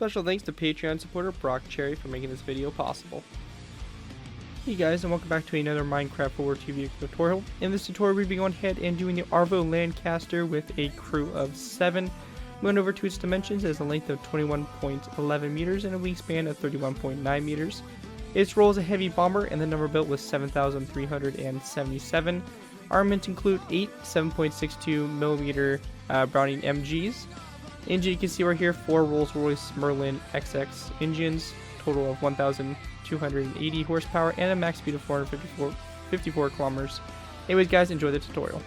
Special thanks to Patreon supporter Brock Cherry for making this video possible. Hey guys, and welcome back to another Minecraft World War II vehicle tutorial. In this tutorial we'll be going ahead and doing the Avro Lancaster with a crew of 7. Going over to its dimensions, it has a length of 21.11 meters and a wingspan of 31.9 meters. Its role as a heavy bomber, and the number built was 7,377. Armaments include 8 7.62mm Browning MGs. Engine you can see right here, 4 Rolls-Royce Merlin XX engines, total of 1,280 horsepower and a max speed of 454 kilometers. Anyways guys, enjoy the tutorial.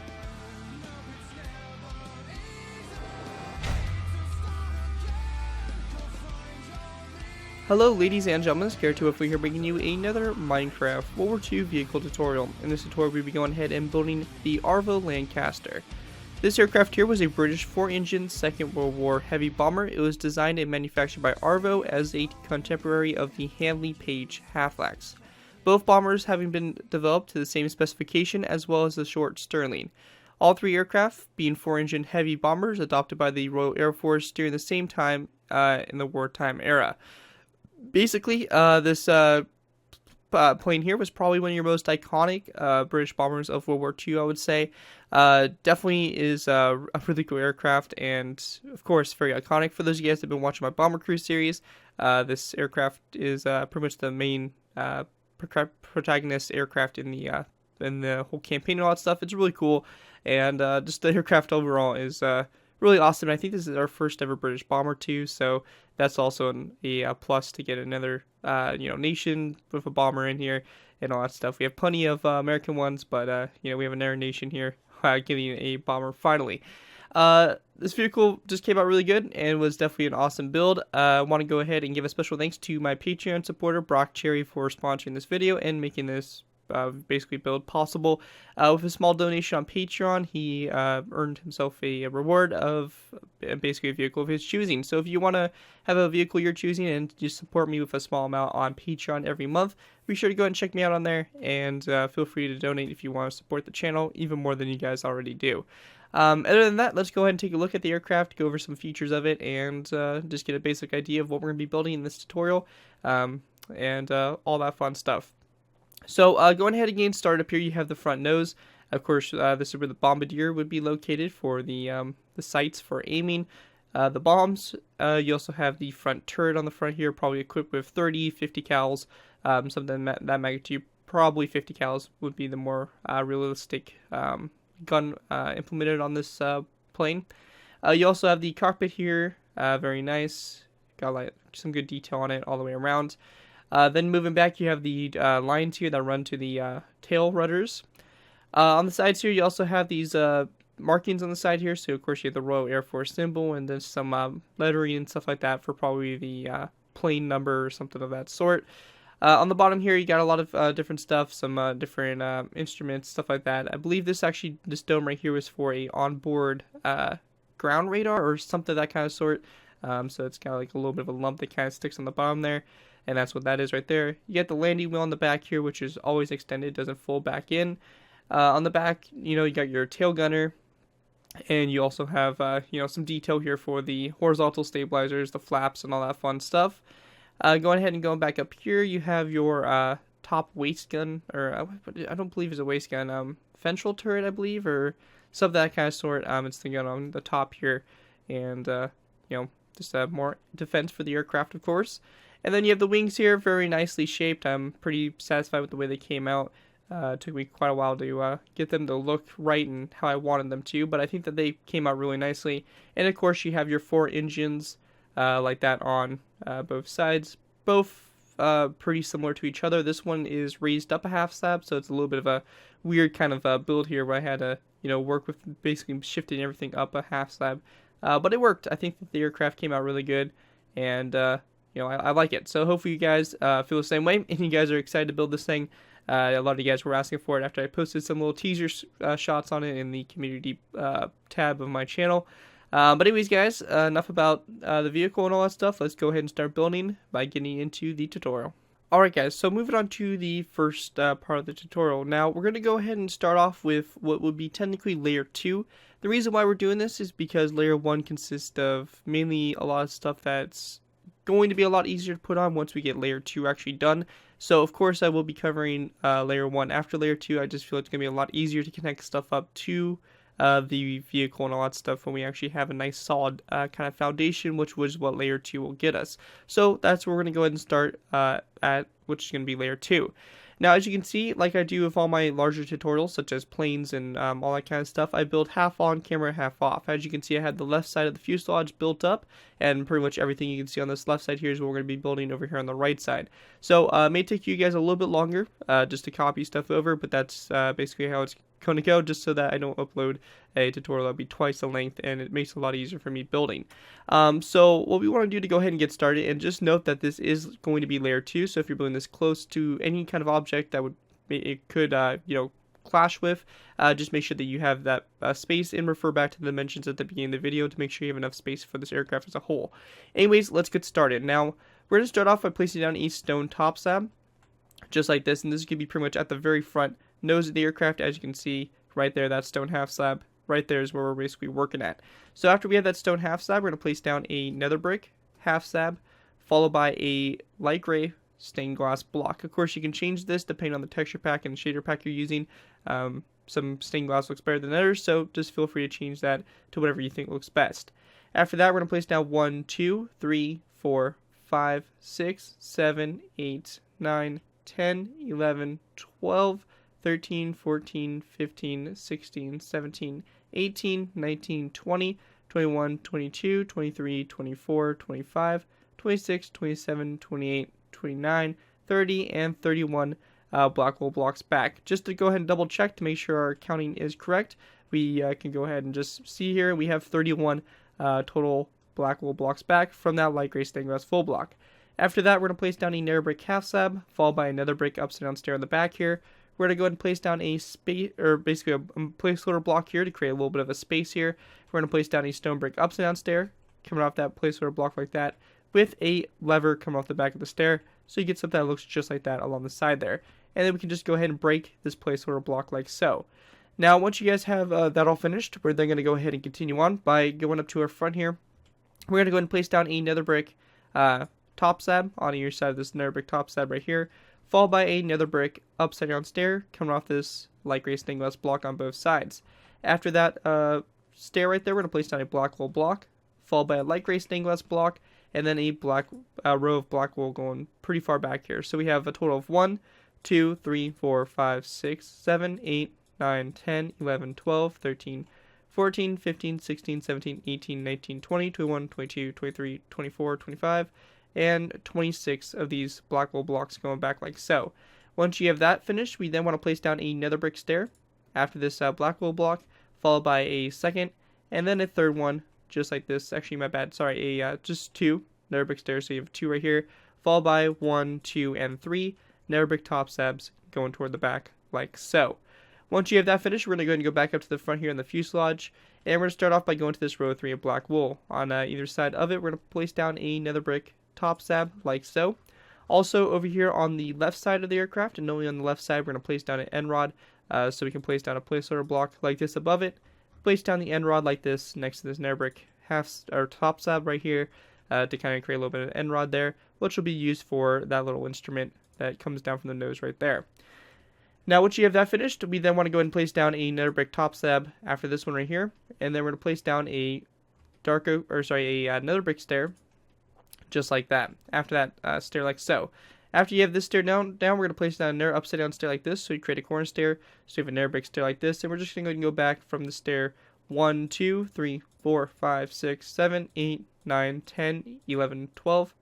Hello ladies and gentlemen, Squadrons here bringing you another Minecraft World War II vehicle tutorial. In this tutorial we'll be going ahead and building the Avro Lancaster. This aircraft here was a British 4-engine Second World War heavy bomber. It was designed and manufactured by Avro as a contemporary of the Handley Page Halifax. Both bombers having been developed to the same specification as well as the short Stirling. All 3 aircraft being 4-engine heavy bombers adopted by the Royal Air Force during the same time in the wartime era. Basically, this plane here was probably one of your most iconic British bombers of World War II, I would say. Definitely is a really cool aircraft, and of course very iconic. For those of you guys that have been watching my Bomber Crew series, this aircraft is pretty much the main protagonist aircraft in the whole campaign and all that stuff. It's really cool, and just the aircraft overall is really awesome. I think this is our first ever British bomber too, so that's also a plus to get another nation with a bomber in here and all that stuff. We have plenty of American ones, but we have another nation here getting a bomber finally. This vehicle just came out really good and was definitely an awesome build. I want to go ahead and give a special thanks to my Patreon supporter Brock Cherry for sponsoring this video and making this basically build possible. With a small donation on Patreon, he earned himself a reward of basically a vehicle of his choosing. So if you want to have a vehicle you're choosing and just support me with a small amount on Patreon every month, be sure to go ahead and check me out on there, and feel free to donate if you want to support the channel even more than you guys already do. Other than that, let's go ahead and take a look at the aircraft, go over some features of it, and just get a basic idea of what we're going to be building in this tutorial, and all that fun stuff. So going ahead and getting started up here, you have the front nose. Of course, this is where the bombardier would be located for the sights for aiming the bombs. You also have the front turret on the front here, probably equipped with 30, 50 cals, something that magnitude. Probably 50 cals would be the more realistic gun implemented on this plane. You also have the cockpit here, very nice. Got like some good detail on it all the way around. Then moving back, you have the lines here that run to the tail rudders. On the sides here, you also have these markings on the side here. So, of course, you have the Royal Air Force symbol and then some lettering and stuff like that for probably the plane number or something of that sort. On the bottom here, you got a lot of different stuff, some different instruments, stuff like that. I believe this dome right here was for a onboard ground radar or something of that kind of sort. So it's kind of like a little bit of a lump that kind of sticks on the bottom there. And that's what that is right there. You get the landing wheel on the back here, which is always extended, doesn't fold back in. On the back, you got your tail gunner, and you also have, some detail here for the horizontal stabilizers, the flaps, and all that fun stuff. Going ahead and going back up here, you have your top waist gun, or I don't believe it's a waist gun, ventral turret, I believe, or some of that kind of sort. It's the gun on the top here, and just more defense for the aircraft, of course. And then you have the wings here, very nicely shaped. I'm pretty satisfied with the way they came out. It took me quite a while to get them to look right and how I wanted them to, but I think that they came out really nicely. And of course, you have your 4 engines like that on both sides, both pretty similar to each other. This one is raised up a half slab, so it's a little bit of a weird kind of build here where I had to work with basically shifting everything up a half slab, but it worked. I think that the aircraft came out really good, and I like it. So hopefully you guys feel the same way, and you guys are excited to build this thing. A lot of you guys were asking for it after I posted some little teaser shots on it in the community tab of my channel. But anyways, guys, enough about the vehicle and all that stuff. Let's go ahead and start building by getting into the tutorial. Alright guys, so moving on to the first part of the tutorial. Now, we're going to go ahead and start off with what would be technically Layer 2. The reason why we're doing this is because Layer 1 consists of mainly a lot of stuff that's going to be a lot easier to put on once we get layer 2 actually done. So of course I will be covering layer 1 after layer 2. I just feel it's going to be a lot easier to connect stuff up to the vehicle and all that stuff when we actually have a nice solid kind of foundation, which was what layer 2 will get us. So that's where we're going to go ahead and start at, which is going to be layer 2. Now, as you can see, like I do with all my larger tutorials, such as planes and all that kind of stuff, I build half on camera, half off. As you can see, I had the left side of the fuselage built up, and pretty much everything you can see on this left side here is what we're going to be building over here on the right side. So, it may take you guys a little bit longer just to copy stuff over, but that's basically how it's going to go, just so that I don't upload a tutorial that'll be twice the length, and it makes it a lot easier for me building. So what we want to do to go ahead and get started, and just note that this is going to be layer 2, so if you're building this close to any kind of object that could clash with, just make sure that you have that space, and refer back to the dimensions at the beginning of the video to make sure you have enough space for this aircraft as a whole. Anyways, let's get started. Now, we're going to start off by placing down a stone top slab, just like this, and this is going to be pretty much at the very front nose of the aircraft. As you can see right there, that stone half slab right there is where we're basically working at. So after we have that stone half slab, we're going to place down a nether brick half slab, followed by a light gray stained glass block. Of course, you can change this depending on the texture pack and shader pack you're using. Some stained glass looks better than others, so just feel free to change that to whatever you think looks best. After that, we're going to place down 1, 2, 3, 4, 5, 6, 7, 8, 9, 10, 11, 12, 13, 14, 15, 16, 17, 18, 19, 20, 21, 22, 23, 24, 25, 26, 27, 28, 29, 30, and 31 Blackwell blocks back. Just to go ahead and double check to make sure our counting is correct, we can go ahead and just see here we have 31 total Blackwell blocks back from that light gray stained glass full block. After that, we're going to place down a nether brick half slab, followed by another brick upside down stair on the back here. We're going to go ahead and place down a space, or basically a placeholder block here to create a little bit of a space here. We're going to place down a stone brick upside down stair, coming off that placeholder block like that, with a lever coming off the back of the stair, so you get something that looks just like that along the side there. And then we can just go ahead and break this placeholder block like so. Now, once you guys have that all finished, we're then going to go ahead and continue on by going up to our front here. We're going to go ahead and place down a nether brick top slab on either side of this nether brick top slab right here, followed by a nether brick upside down stair coming off this light gray stained glass block on both sides. After that stair right there, we're going to place down a Blackwell block, followed by a light gray stained glass block, and then a black row of Blackwell going pretty far back here. So we have a total of 1, 2, 3, 4, 5, 6, 7, 8, 9, 10, 11, 12, 13, 14, 15, 16, 17, 18, 19, 20, 21, 22, 23, 24, 25, and 26 of these Blackwell blocks going back like so. Once you have that finished, we then want to place down a nether brick stair after this Blackwell block, followed by a second, and then a third one, just like this. Actually, my bad, sorry, just 2 nether brick stairs, so you have 2 right here, followed by 1, 2, and 3 nether brick top slabs going toward the back like so. Once you have that finished, we're going to go ahead and go back up to the front here in the fuselage, and we're going to start off by going to this row 3 of black wool. On either side of it, we're going to place down a nether brick top slab like so. Also over here on the left side of the aircraft, and only on the left side, we're going to place down an end rod, so we can place down a placeholder block like this above it, place down the end rod like this next to this nether brick top slab right here, to kind of create a little bit of an end rod there, which will be used for that little instrument that comes down from the nose right there. Now, once you have that finished, we then want to go ahead and place down a nether brick top slab after this one right here, and then we're going to place down a nether brick stair, just like that. After that stair like so. After you have this stair down, we're going to place down another upside down stair like this, so you create a corner stair, so you have a nether brick stair like this, and we're just going to go ahead and go back from the stair 1, 2, 3, 4, 5, 6, 7, 8, 9, 10, 11, 12,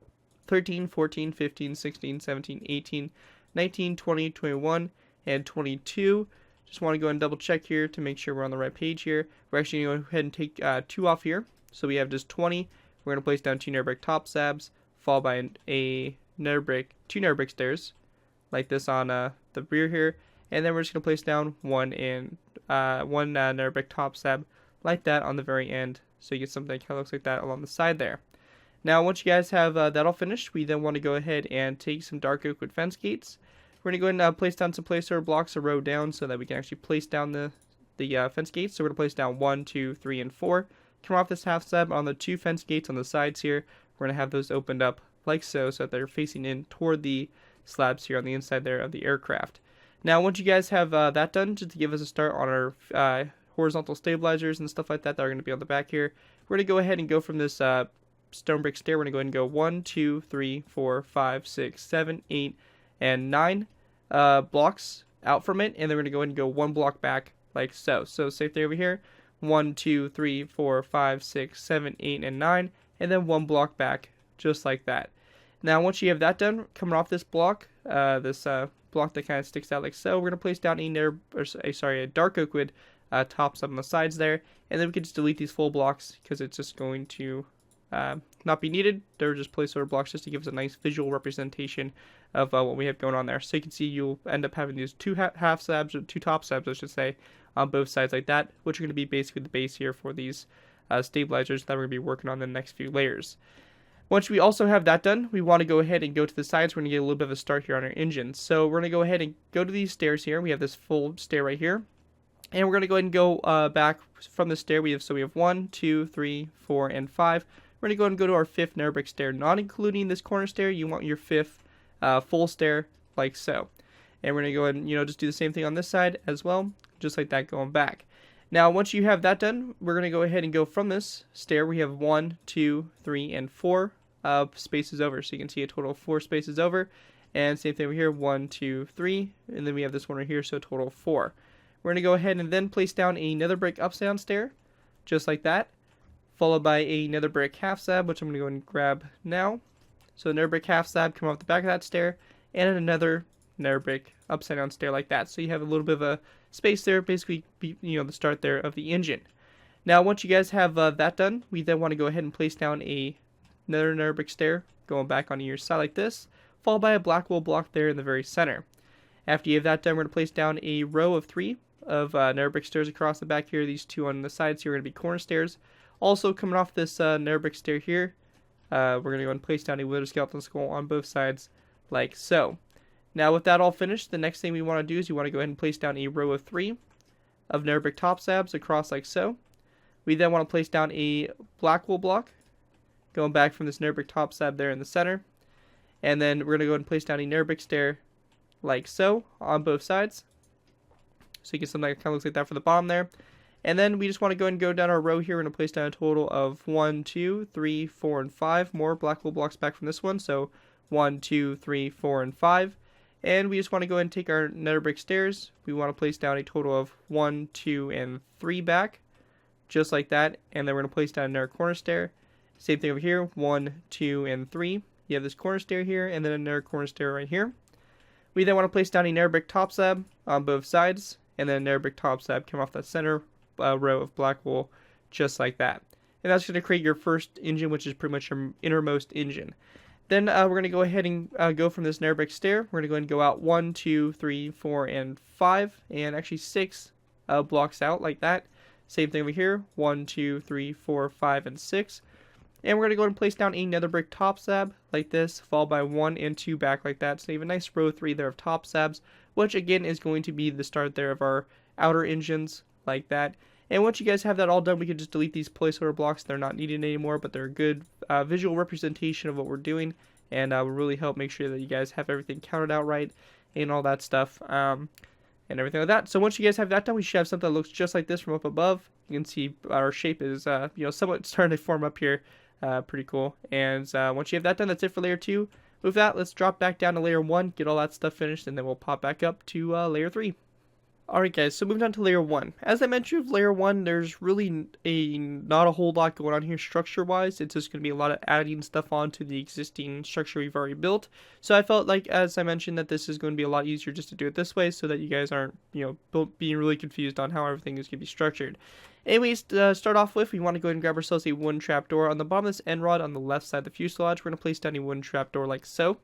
13, 14, 15, 16, 17, 18, 19, 20, 21, and 22. Just want to go and double check here to make sure we're on the right page here. We're actually going to go ahead and take 2 off here, so we have just 20. We're going to place down 2 nether brick top slabs, followed by two nether brick stairs, like this on the rear here, and then we're just going to place down one nether brick top slab, like that on the very end, so you get something that kind of looks like that along the side there. Now, once you guys have that all finished, we then want to go ahead and take some dark oak wood fence gates. We're going to go ahead and place down some placeholder blocks a row down so that we can actually place down the fence gates. So we're going to place down 1, 2, 3, and 4. Come off this half slab on the 2 fence gates on the sides here. We're we're going to have those opened up like so, so that they're facing in toward the slabs here on the inside there of the aircraft. Now, once you guys have that done, just to give us a start on our horizontal stabilizers and stuff like that that are going to be on the back here, we're going to go ahead and go from this stone brick stair. We're going to go ahead and go 1, 2, 3, 4, 5, 6, 7, 8, and 9 blocks out from it, and then we're going to go ahead and go 1 block back like so. So same thing over here, 1, 2, 3, 4, 5, 6, 7, 8, and 9, and then 1 block back just like that. Now once you have that done, coming off this block, block that kind of sticks out like so, we're going to place down a dark oak wood tops on the sides there, and then we can just delete these full blocks because it's just going to not be needed. They're just placeholder blocks just to give us a nice visual representation of what we have going on there. So you can see you'll end up having these two half slabs, or 2 top slabs I should say, on both sides like that, which are going to be basically the base here for these stabilizers that we're going to be working on in the next few layers. Once we also have that done, we want to go ahead and go to the sides. We're going to get a little bit of a start here on our engine. So we're going to go ahead and go to these stairs here. We have this full stair right here. And we're going to go ahead and go back from the stair. We have 1, 2, 3, 4, and 5. We're going to go ahead and go to our 5th narrow brick stair, not including this corner stair. You want your 5th full stair like so. And we're going to go ahead and just do the same thing on this side as well, just like that going back. Now, once you have that done, we're going to go ahead and go from this stair. We have 1, 2, 3, and 4 spaces over. So you can see a total of 4 spaces over. And same thing over here, 1, 2, 3. And then we have this one right here, so a total of 4. We're going to go ahead and then place down another brick upside down stair, just like that. Followed by another brick half slab, which I'm going to go and grab now. So another brick half slab come off the back of that stair. And another brick upside down stair like that. So you have a little bit of a space there, basically, the start there of the engine. Now, once you guys have that done, we then want to go ahead and place down another brick stair, going back on your side like this, followed by a black wool block there in the very center. After you have that done, we're going to place down a row of 3 of narrow brick stairs across the back here. These 2 on the sides here are going to be corner stairs. Also, coming off this narrow brick stair here, we're going to go and place down a wither skeleton skull on both sides like so. Now, with that all finished, the next thing we want to do is you want to go ahead and place down a row of 3 of narrow brick top slabs across like so. We then want to place down a black wool block, going back from this narrow brick top slab there in the center. And then we're going to go ahead and place down a narrow brick stair like so on both sides. So you get something that kind of looks like that for the bottom there. And then we just want to go ahead and go down our row here. We're going to place down a total of 1, 2, 3, 4, and 5 more black wool blocks back from this one. So 1, 2, 3, 4, and 5. And we just want to go ahead and take our nether brick stairs. We want to place down a total of 1, 2, and 3 back, just like that. And then we're going to place down another corner stair. Same thing over here, 1, 2, and 3. You have this corner stair here, and then another corner stair right here. We then want to place down a nether brick top slab on both sides, and then a nether brick top slab come off that center row of black wool, just like that. And that's going to create your first engine, which is pretty much your innermost engine. Then we're going to go ahead and go from this nether brick stair. We're going to go ahead and go out 1, 2, 3, 4, and 5, and actually 6 blocks out like that. Same thing over here, 1, 2, 3, 4, 5, and 6. And we're going to go ahead and place down a nether brick top slab like this, followed by 1 and 2 back like that. So you have a nice row 3 there of top slabs, which again is going to be the start there of our outer engines like that. And once you guys have that all done, we can just delete these placeholder blocks. They're not needed anymore, but they're a good visual representation of what we're doing, and will really help make sure that you guys have everything counted out right and all that stuff and everything like that. So once you guys have that done, we should have something that looks just like this from up above. You can see our shape is somewhat starting to form up here. Pretty cool. And once you have that done, that's it for layer 2. With that, let's drop back down to layer 1, get all that stuff finished, and then we'll pop back up to layer 3. Alright guys, so moving on to layer 1. As I mentioned with layer 1, there's really not a whole lot going on here structure-wise. It's just going to be a lot of adding stuff onto the existing structure we've already built. So I felt like, as I mentioned, that this is going to be a lot easier just to do it this way so that you guys aren't, being really confused on how everything is going to be structured. Anyways, to start off with, we want to go ahead and grab ourselves a wooden trapdoor. On the bottom of this end rod on the left side of the fuselage, we're going to place down a wooden trapdoor like so.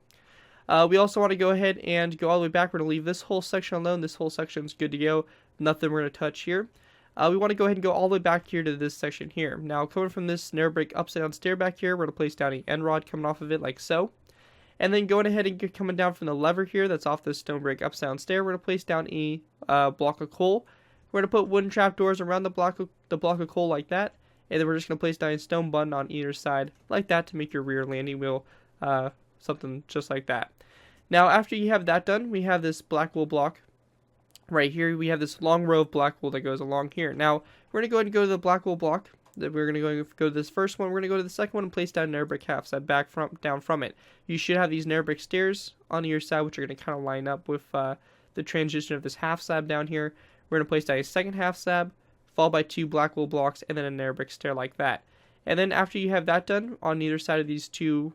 We also want to go ahead and go all the way back. We're going to leave this whole section alone. This whole section is good to go. Nothing we're going to touch here. We want to go ahead and go all the way back here to this section here. Now, coming from this narrow brick upside down stair back here, we're going to place down an end rod coming off of it like so. And then going ahead and coming down from the lever here that's off this stone brick upside down stair, we're going to place down a block of coal. We're going to put wooden trapdoors around the block of coal like that. and then we're just going to place down a stone button on either side like that to make your rear landing wheel something just like that. Now after you have that done, we have this black wool block right here. We have this long row of black wool that goes along here. Now we're going to go ahead and go to the black wool block. We're going to go to this first one. We're going to go to the second one and place down an air brick half side down from it. You should have these air brick stairs on your side, which are going to kind of line up with the transition of this half slab down here. We're going to place down a second half slab, followed by 2 black wool blocks, and then an air brick stair like that. And then after you have that done, on either side of these 2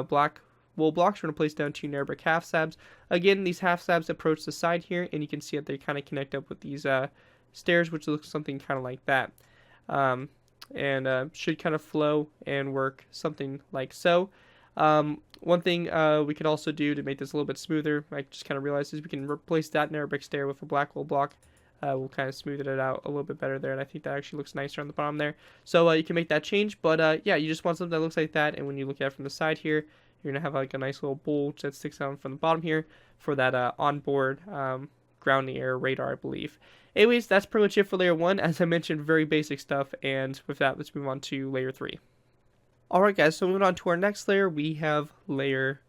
black wool blocks, we're going to place down 2 air brick half slabs. Again, these half slabs approach the side here, and you can see that they kind of connect up with these stairs, which looks something kind of like that. And should kind of flow and work something like so. One thing we could also do to make this a little bit smoother, I just kind of realized, is we can replace that air brick stair with a black wool block. We'll kind of smooth it out a little bit better there, and I think that actually looks nicer on the bottom there. So you can make that change, but yeah, you just want something that looks like that, and when you look at it from the side here, you're going to have like a nice little bulge that sticks out from the bottom here for that onboard ground in the air radar, I believe. Anyways, that's pretty much it for layer 1. As I mentioned, very basic stuff, and with that, let's move on to layer 3. Alright guys, so moving on to our next layer, we have layer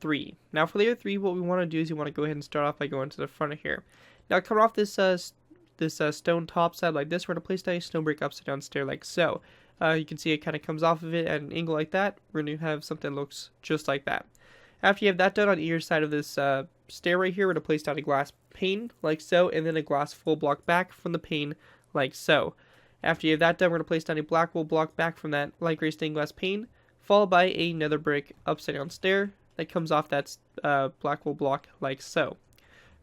3. Now for layer 3, what we want to do is you want to go ahead and start off by going to the front of here. Now coming off this stone top side like this, we're going to place down a stone brick upside down stair like so. You can see it kind of comes off of it at an angle like that. We're going to have something that looks just like that. After you have that done, on either side of this stair right here, we're going to place down a glass pane like so, and then a glass full block back from the pane like so. After you have that done, we're going to place down a black wool block back from that light gray stained glass pane, followed by a nether brick upside down stair that comes off that black wool block like so.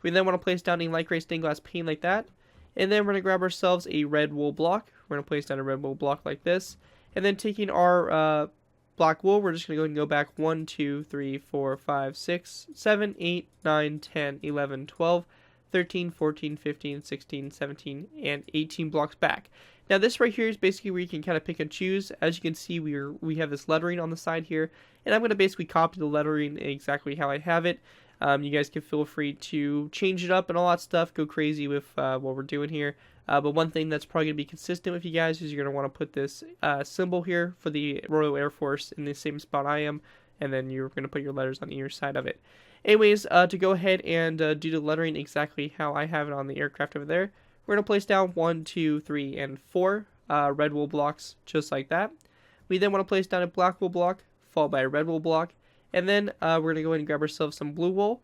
We then want to place down a light gray stained glass pane like that, and then we're going to grab ourselves a red wool block. We're going to place down a red wool block like this, and then taking our black wool, we're just going to go ahead and go back 1, 2, 3, 4, 5, 6, 7, 8, 9, 10, 11, 12, 13, 14, 15, 16, 17, and 18 blocks back. Now this right here is basically where you can kind of pick and choose. As you can see, we have this lettering on the side here, and I'm going to basically copy the lettering exactly how I have it. You guys can feel free to change it up and all that stuff, go crazy with what we're doing here. But one thing that's probably going to be consistent with you guys is you're going to want to put this symbol here for the Royal Air Force in the same spot I am, and then you're going to put your letters on either side of it. Anyways, to go ahead and do the lettering exactly how I have it on the aircraft over there, we're going to place down 1, 2, 3, and 4 red wool blocks just like that. We then want to place down a black wool block, followed by a red wool block, and then we're going to go ahead and grab ourselves some blue wool.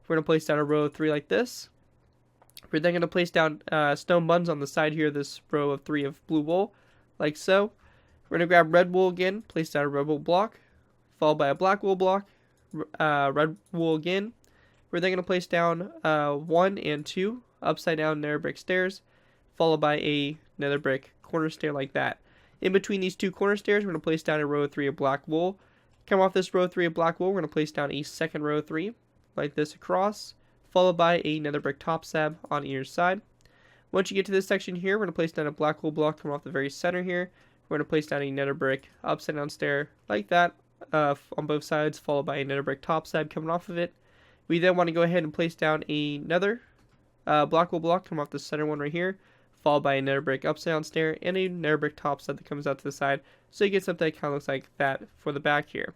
We're going to place down a row of 3 like this. We're then going to place down stone buttons on the side here, this row of 3 of blue wool, like so. We're going to grab red wool again, place down a red wool block, followed by a black wool block, red wool again. We're then going to place down 1 and 2 upside down nether brick stairs, followed by a nether brick corner stair like that. In between these 2 corner stairs, we're going to place down a row of 3 of black wool. Come off this row of 3 of black wool, we're going to place down a second row of 3, like this across, followed by a nether brick top slab on either side. Once you get to this section here, we're going to place down a black wool block coming off the very center here. We're going to place down a nether brick upside down stair like that on both sides, followed by a nether brick top slab coming off of it. We then want to go ahead and place down another black wool block coming off the center one right here, followed by a nether brick upside down stair and a nether brick top slab that comes out to the side, so you get something that kind of looks like that for the back here.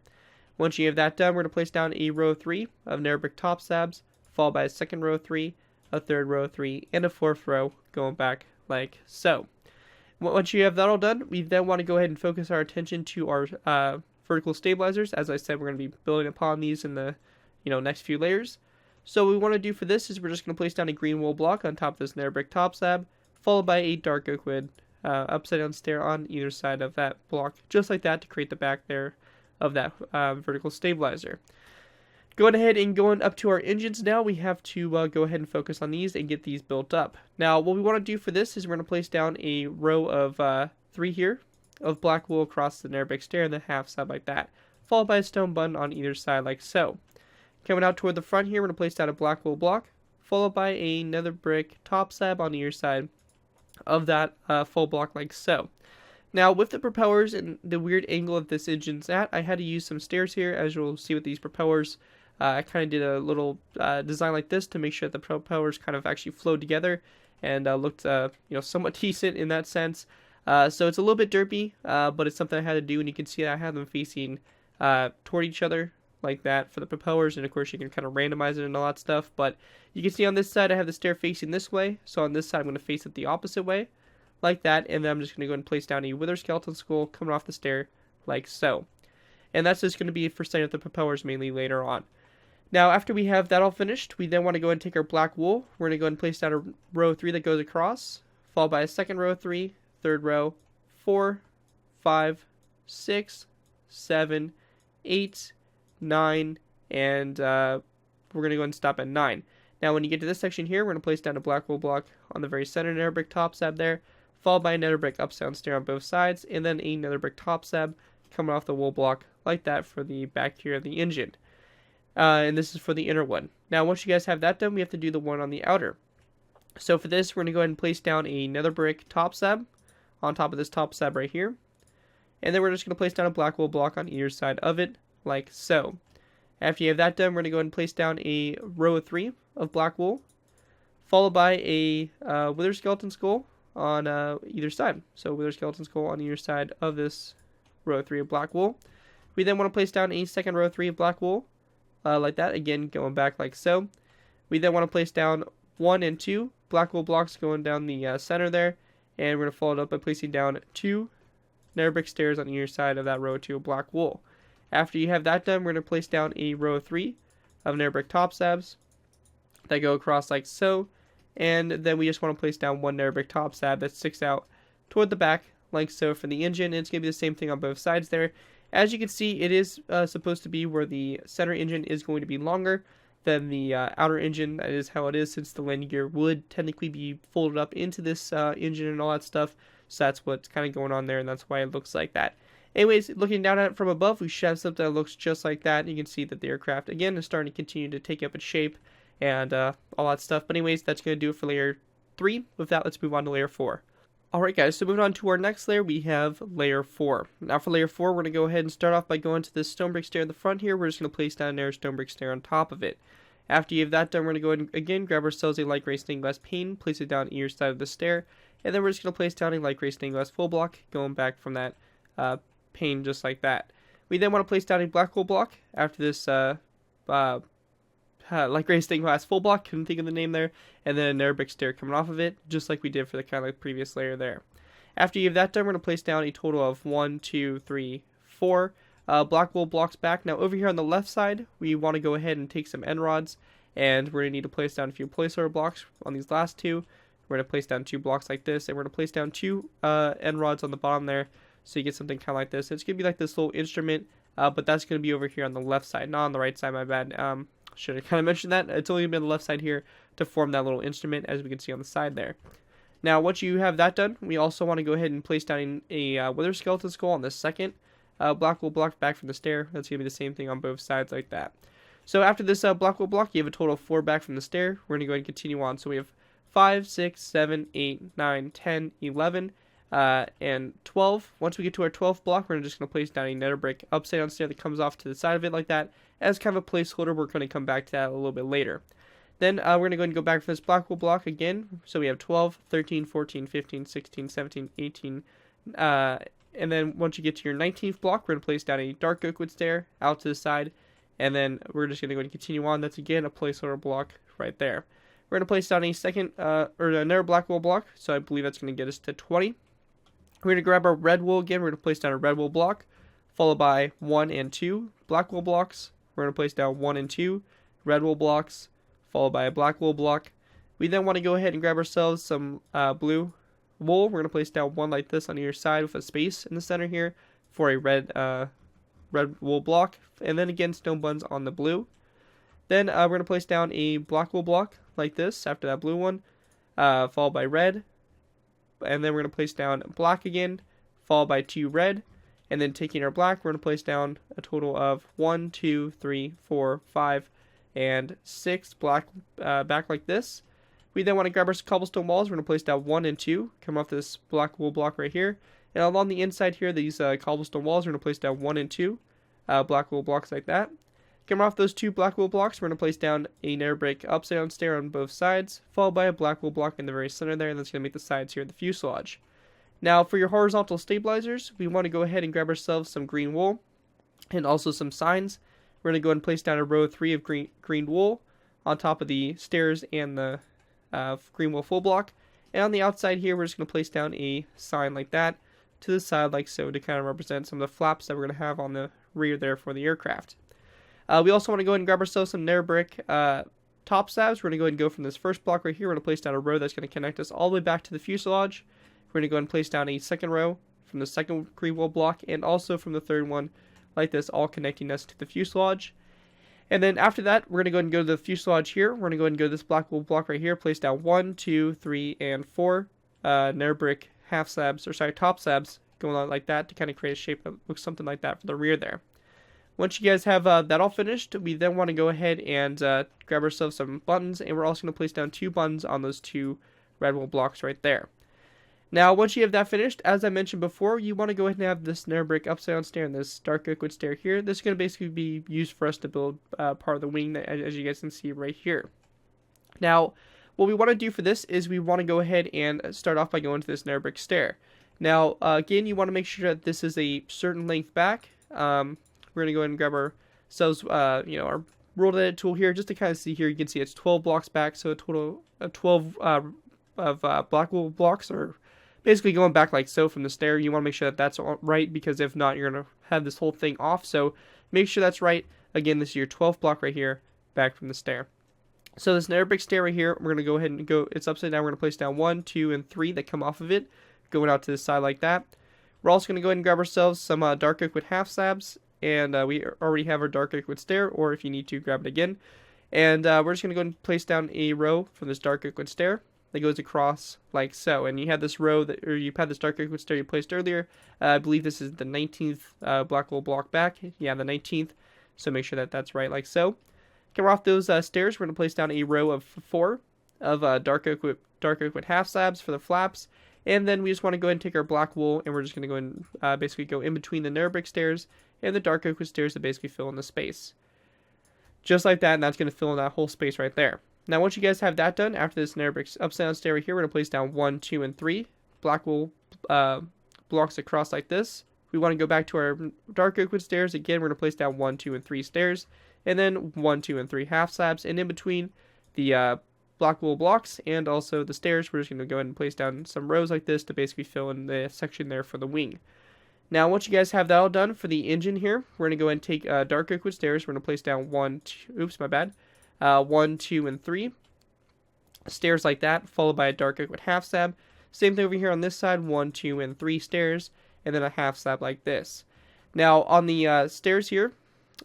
Once you have that done, we're going to place down a row of 3 of nether brick top slabs, followed by a second row of 3, a third row of 3, and a fourth row going back like so. Once you have that all done, we then want to go ahead and focus our attention to our vertical stabilizers. As I said, we're going to be building upon these in the next few layers. So what we want to do for this is we're just going to place down a green wool block on top of this nether brick top slab, followed by a dark oak wood upside down stair on either side of that block, just like that, to create the back there of that vertical stabilizer. Going ahead and going up to our engines now, we have to go ahead and focus on these and get these built up. Now what we want to do for this is we're going to place down a row of 3 here of black wool across the nether brick stair and the half side like that, followed by a stone button on either side like so. Coming out toward the front here, we're going to place down a black wool block, followed by a nether brick top slab on either side of that full block like so. Now with the propellers and the weird angle of this engine's at, I had to use some stairs here, as you'll see with these propellers. I kind of did a little design like this to make sure that the propellers kind of actually flowed together and looked somewhat decent in that sense. So it's a little bit derpy, but it's something I had to do, and you can see that I have them facing toward each other like that for the propellers, and of course you can kind of randomize it and all that stuff. But you can see on this side I have the stair facing this way, so on this side I'm going to face it the opposite way like that, and then I'm just going to go and place down a wither skeleton skull coming off the stair like so. And that's just going to be for setting up the propellers mainly later on. Now after we have that all finished, we then want to go and take our black wool. We're going to go and place down a row 3 that goes across, followed by a second row 3, third row 4, 5, 6, 7, 8, 9, and we're going to go and stop at 9. Now when you get to this section here, we're going to place down a black wool block on the very center nether brick top slab there, followed by a nether brick upside down stair on both sides, and then a nether brick top slab coming off the wool block like that for the back here of the engine. And this is for the inner one. Now once you guys have that done, we have to do the one on the outer. So for this, we're going to go ahead and place down a nether brick top slab on top of this top slab right here. And then we're just going to place down a black wool block on either side of it, like so. After you have that done, we're going to go ahead and place down a row of 3 of black wool, followed by a wither skeleton skull on either side. So wither skeleton skull on either side of this row 3 of black wool. We then want to place down a second row 3 of black wool, like that, again going back like so. We then want to place down 1 and 2 black wool blocks going down the center there, and we're going to follow it up by placing down 2 nether brick stairs on either side of that row 2 of black wool. After you have that done, we're going to place down a row 3 of nether brick top slabs that go across like so, and then we just want to place down 1 nether brick top slab that sticks out toward the back like so for the engine, and it's going to be the same thing on both sides there. As you can see, it is supposed to be where the center engine is going to be longer than the outer engine. That is how it is, since the landing gear would technically be folded up into this engine and all that stuff. So that's what's kind of going on there, and that's why it looks like that. Anyways, looking down at it from above, we should have something that looks just like that. You can see that the aircraft, again, is starting to continue to take up its shape and all that stuff. But anyways, that's going to do it for layer 3. With that, let's move on to layer 4. Alright guys, so moving on to our next layer, we have layer 4. Now for layer 4, we're going to go ahead and start off by going to this stone brick stair in the front here. We're just going to place down another stone brick stair on top of it. After you have that done, we're going to go ahead and again grab ourselves a light gray stained glass pane, place it down either side of the stair, and then we're just going to place down a light gray stained glass full block, going back from that pane just like that. We then want to place down a black wool block after this light gray stained glass full block, couldn't think of the name there, and then a nether brick stair coming off of it, just like we did for the kind of like previous layer there. After you have that done, we're going to place down a total of 1, 2, 3, 4 black wool blocks back. Now over here on the left side, we want to go ahead and take some end rods, and we're going to need to place down a few placeholder blocks on these last two. We're going to place down 2 blocks like this, and we're going to place down 2 end rods on the bottom there, so you get something kind of like this. It's going to be like this little instrument, but that's going to be over here on the left side, not on the right side, my bad. Should have kind of mentioned that. It's only going to be on the left side here to form that little instrument, as we can see on the side there. Now, once you have that done, we also want to go ahead and place down a wither skeleton skull on the second black wool block back from the stair. That's going to be the same thing on both sides like that. So after this black wool block, you have a total of 4 back from the stair. We're going to go ahead and continue on. So we have 5, 6, 7, 8, 9, 10, 11, and 12. Once we get to our 12th block, we're just going to place down a nether brick upside down stair that comes off to the side of it like that. As kind of a placeholder, we're going to come back to that a little bit later. Then we're going to go ahead and go back for this black wool block again. So we have 12, 13, 14, 15, 16, 17, 18. And then once you get to your 19th block, we're going to place down a dark oak wood stair out to the side. And then we're just going to go and continue on. That's again a placeholder block right there. We're going to place down a second, or another black wool block. So I believe that's going to get us to 20. We're going to grab our red wool again. We're going to place down a red wool block, followed by 1 and 2 black wool blocks. We're going to place down 1 and 2 red wool blocks, followed by a black wool block. We then want to go ahead and grab ourselves some blue wool. We're going to place down 1 like this on either side with a space in the center here for a red wool block. And then again, stone buns on the blue. Then we're going to place down a black wool block like this after that blue one, followed by red. And then we're going to place down black again, followed by 2 red. And then taking our black, we're going to place down a total of 1, 2, 3, 4, 5, and 6 black back like this. We then want to grab our cobblestone walls. We're going to place down 1 and 2, come off this black wool block right here. And along the inside here, these cobblestone walls, we're going to place down 1 and 2 black wool blocks like that. Come off those 2 black wool blocks, we're going to place down a nether brick upside down stair on both sides, followed by a black wool block in the very center there, and that's going to make the sides here of the fuselage. Now for your horizontal stabilizers, we want to go ahead and grab ourselves some green wool and also some signs. We're going to go ahead and place down a row 3 of green wool on top of the stairs and the green wool full block. And on the outside here, we're just going to place down a sign like that to the side like so to kind of represent some of the flaps that we're going to have on the rear there for the aircraft. We also want to go ahead and grab ourselves some Nair brick top slabs. We're going to go ahead and go from this first block right here. We're going to place down a row that's going to connect us all the way back to the fuselage. We're going to go ahead and place down a second row from the second green wool block and also from the third one like this, all connecting us to the fuselage. And then after that, we're going to go ahead and go to the fuselage here. We're going to go ahead and go to this black wool block right here, place down 1, 2, 3, and 4 Nair brick top slabs going on like that to kind of create a shape that looks something like that for the rear there. Once you guys have that all finished, we then want to go ahead and grab ourselves some buttons, and we're also going to place down 2 buttons on those 2 red wool blocks right there. Now, once you have that finished, as I mentioned before, you want to go ahead and have this Nair brick upside down stair and this dark liquid stair here. This is going to basically be used for us to build part of the wing, as you guys can see right here. Now, what we want to do for this is we want to go ahead and start off by going to this Nair brick stair. Now, again, you want to make sure that this is a certain length back. We're going to go ahead and grab ourselves, our roll edit tool here, just to kind of see here. You can see it's 12 blocks back, so a total of 12 of black wool blocks are basically going back like so from the stair. You want to make sure that that's right, because if not, you're going to have this whole thing off. So make sure that's right. Again, this is your 12th block right here, back from the stair. So this Nair brick stair right here, we're going to go ahead and it's upside down. We're going to place down 1, 2, and 3 that come off of it, going out to the side like that. We're also going to go ahead and grab ourselves some dark liquid half slabs, and we already have our dark liquid stair, or if you need to, grab it again. And we're just going to go and place down a row from this dark liquid stair that goes across like so. And you have this row you've had this dark liquid stair you placed earlier. I believe this is the 19th black wool block back. Yeah, the 19th. So make sure that that's right like so. Come off those stairs, we're going to place down a row of 4 of dark liquid half slabs for the flaps. And then we just want to go ahead and take our black wool, and we're just going to go and basically go in between the Nair brick stairs and the dark liquid stairs to basically fill in the space. Just like that, and that's going to fill in that whole space right there. Now, once you guys have that done, after this Nair brick upside down stair right here, we're going to place down 1, 2, and 3 black wool blocks across like this. We want to go back to our dark liquid stairs. Again, we're going to place down 1, 2, and 3 stairs, and then 1, 2, and 3 half slabs. And in between the black wool blocks and also the stairs, we're just going to go ahead and place down some rows like this to basically fill in the section there for the wing. Now, once you guys have that all done for the engine here, we're going to go ahead and take dark liquid stairs. We're going to place down 1, 2, and 3 stairs like that, followed by a dark liquid half slab. Same thing over here on this side, 1, 2, and 3 stairs, and then a half slab like this. Now, on the stairs here,